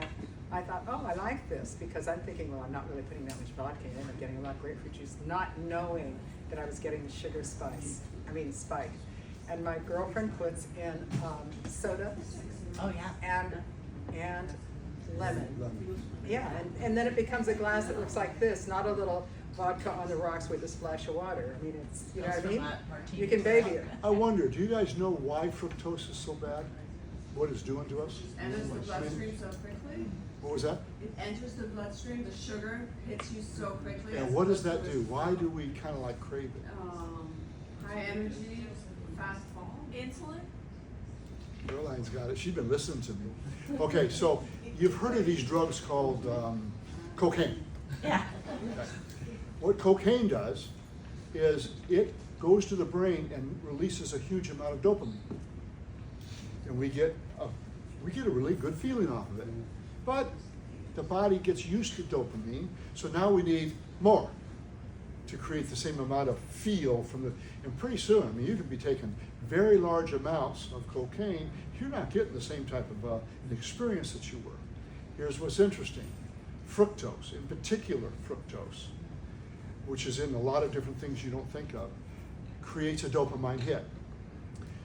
I thought, oh, I like this, because I'm thinking, well, I'm not really putting that much vodka in. I'm getting a lot of grapefruit juice, not knowing that I was getting the sugar spike. And my girlfriend puts in soda Oh, yeah. and lemon. Lemon. Yeah, and then it becomes a glass that looks like this, not a little vodka on the rocks with a splash of water. I mean, it's, you know Those what I are mean? martinis. You can baby it. I wonder, do you guys know why fructose is so bad? What it's doing to us? It enters the bloodstream so quickly. What was that? It enters the bloodstream, the sugar hits you so quickly. And as what does opposed that to do? Why do we kind of like crave it? high energy, fast fall. Insulin? Caroline's got it. She's been listening to me. Okay, so you've heard of these drugs called cocaine. Yeah. What cocaine does is it goes to the brain and releases a huge amount of dopamine. And we get a really good feeling off of it. But the body gets used to dopamine, so now we need more to create the same amount of feel from the, and pretty soon, I mean, you could be taking very large amounts of cocaine, you're not getting the same type of an experience that you were. Here's what's interesting. Fructose, in particular fructose, which is in a lot of different things you don't think of, creates a dopamine hit.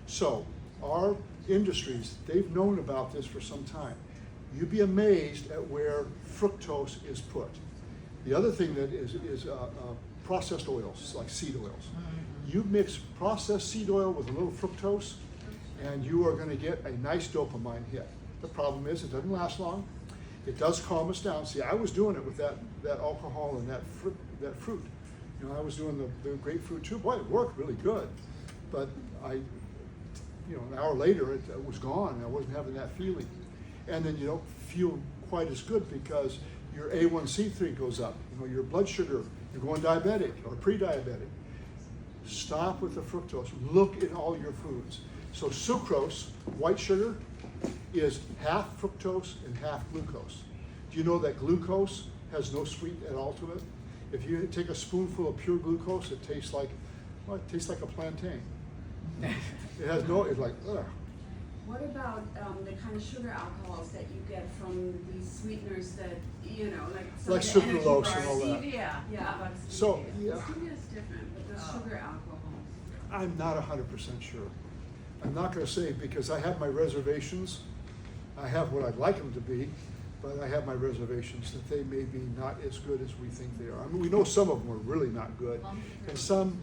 So our industries, they've known about this for some time. You'd be amazed at where fructose is put. The other thing that is processed oils, like seed oils. You mix processed seed oil with a little fructose, and you are going to get a nice dopamine hit. The problem is it doesn't last long. It does calm us down. See, I was doing it with that alcohol and that fruit. You know, I was doing the grapefruit too. Boy, it worked really good. But an hour later, it was gone, and I wasn't having that feeling. And then you don't feel quite as good because your A1C3 goes up. You know, your blood sugar, you're going diabetic or pre-diabetic. Stop with the fructose. Look at all your foods. So sucrose, white sugar, is half fructose and half glucose. Do you know that glucose has no sweet at all to it? If you take a spoonful of pure glucose, it tastes like, well, it tastes like a plantain. It has no, it's like, ugh. What about the kind of sugar alcohols that you get from these sweeteners that, you know, like some Like of the energy sucralose bars? and all that. Stevia. Yeah. So, yeah. Stevia is different, but the sugar alcohols. I'm not 100% sure. I'm not going to say because I have my reservations. I have what I'd like them to be, but I have my reservations that they may be not as good as we think they are. I mean, we know some of them are really not good, and some,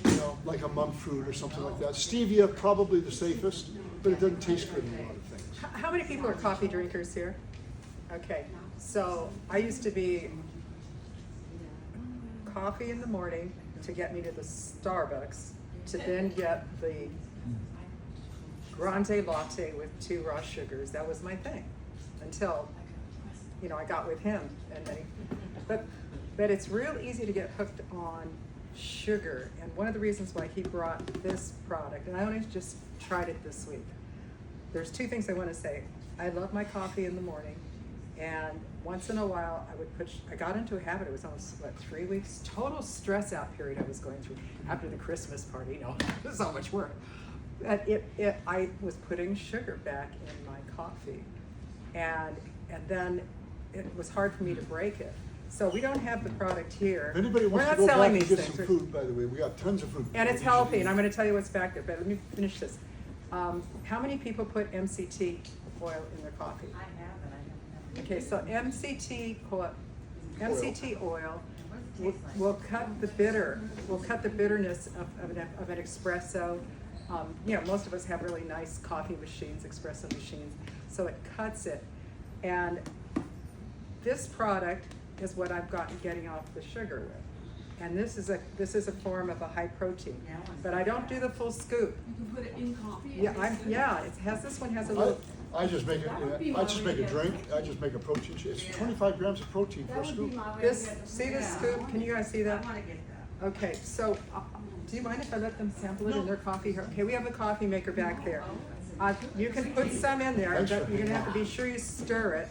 you know, like a monk fruit or something like that. Stevia, probably the safest, but it doesn't taste good in a lot of things. How many people are coffee drinkers here? Okay, so I used to be coffee in the morning to get me to the Starbucks, to then get the grande latte with 2 raw sugars. That was my thing until, you know, I got with him. And then but it's real easy to get hooked on sugar. And one of the reasons why he brought this product, and I only just tried it this week. There's 2 things I want to say. I love my coffee in the morning, and once in a while I got into a habit. It was almost, 3 weeks total stress out period I was going through after the Christmas party. You know, it was so much work. But I was putting sugar back in my coffee, and then it was hard for me to break it. So we don't have the product here. If anybody We're wants not to go back selling and these get some things. food, by the way, we got tons of food. And it's healthy, and I'm going to tell you what's back there, but let me finish this. How many people put MCT oil in their coffee? I have it, I have Okay, so MCT oil it. will cut the bitterness of an espresso. You know, most of us have really nice coffee machines, espresso machines, so it cuts it. And this product is what I've gotten getting off the sugar with. And this is a form of a high protein, but I don't do the full scoop. You can put it in coffee? Yeah, this one has a little. I just make That would be it. my I just way make to a get drink. it. I just make a protein shake. It's Yeah. 25 grams of protein per That would scoop. be my way This, to get the see food. this Yeah. scoop? Can you guys see that? I wanna get that. Okay, so do you mind if I let them sample it in their coffee here? Okay, we have a coffee maker back there. You can put some in there, Thanks but for you're gonna have to hanging be sure you stir it.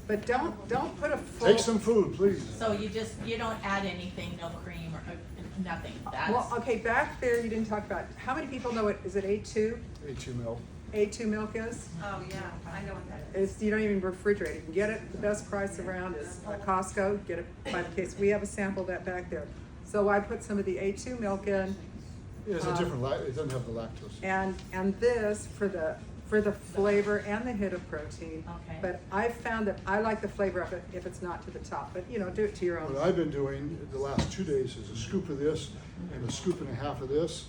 But don't put a full. Take some food, please. So you don't add anything, no cream or nothing, Well, that's, okay, back there you didn't talk about. How many people know is it A2? A2 milk. A2 milk is? oh, yeah, I know what that is. You don't even refrigerate it. You can get it, the best price around is Costco, get it by the case. We have a sample of that back there. So I put some of the A2 milk in, It's a different. It doesn't have the lactose. and this for the flavor and the hit of protein. Okay. But I've found that I like the flavor of it if it's not to the top, but you know, do it to your own. What I've been doing the last 2 days is a scoop of this and a scoop and a half of this.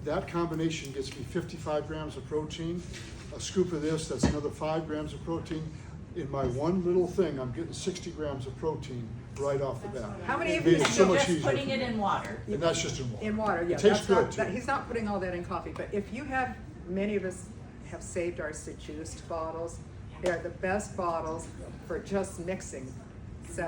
That combination gets me 55 grams of protein. A scoop of this, that's another 5 grams of protein. In my one little thing, I'm getting 60 grams of protein right off the bat. How many of It you- made it And so you're much just easier. putting it in water. And that's just in water. In water, yeah. It tastes that's not- good too. He's not putting all that in coffee, but if you have, many of us have saved our juiced bottles. They're the best bottles for just mixing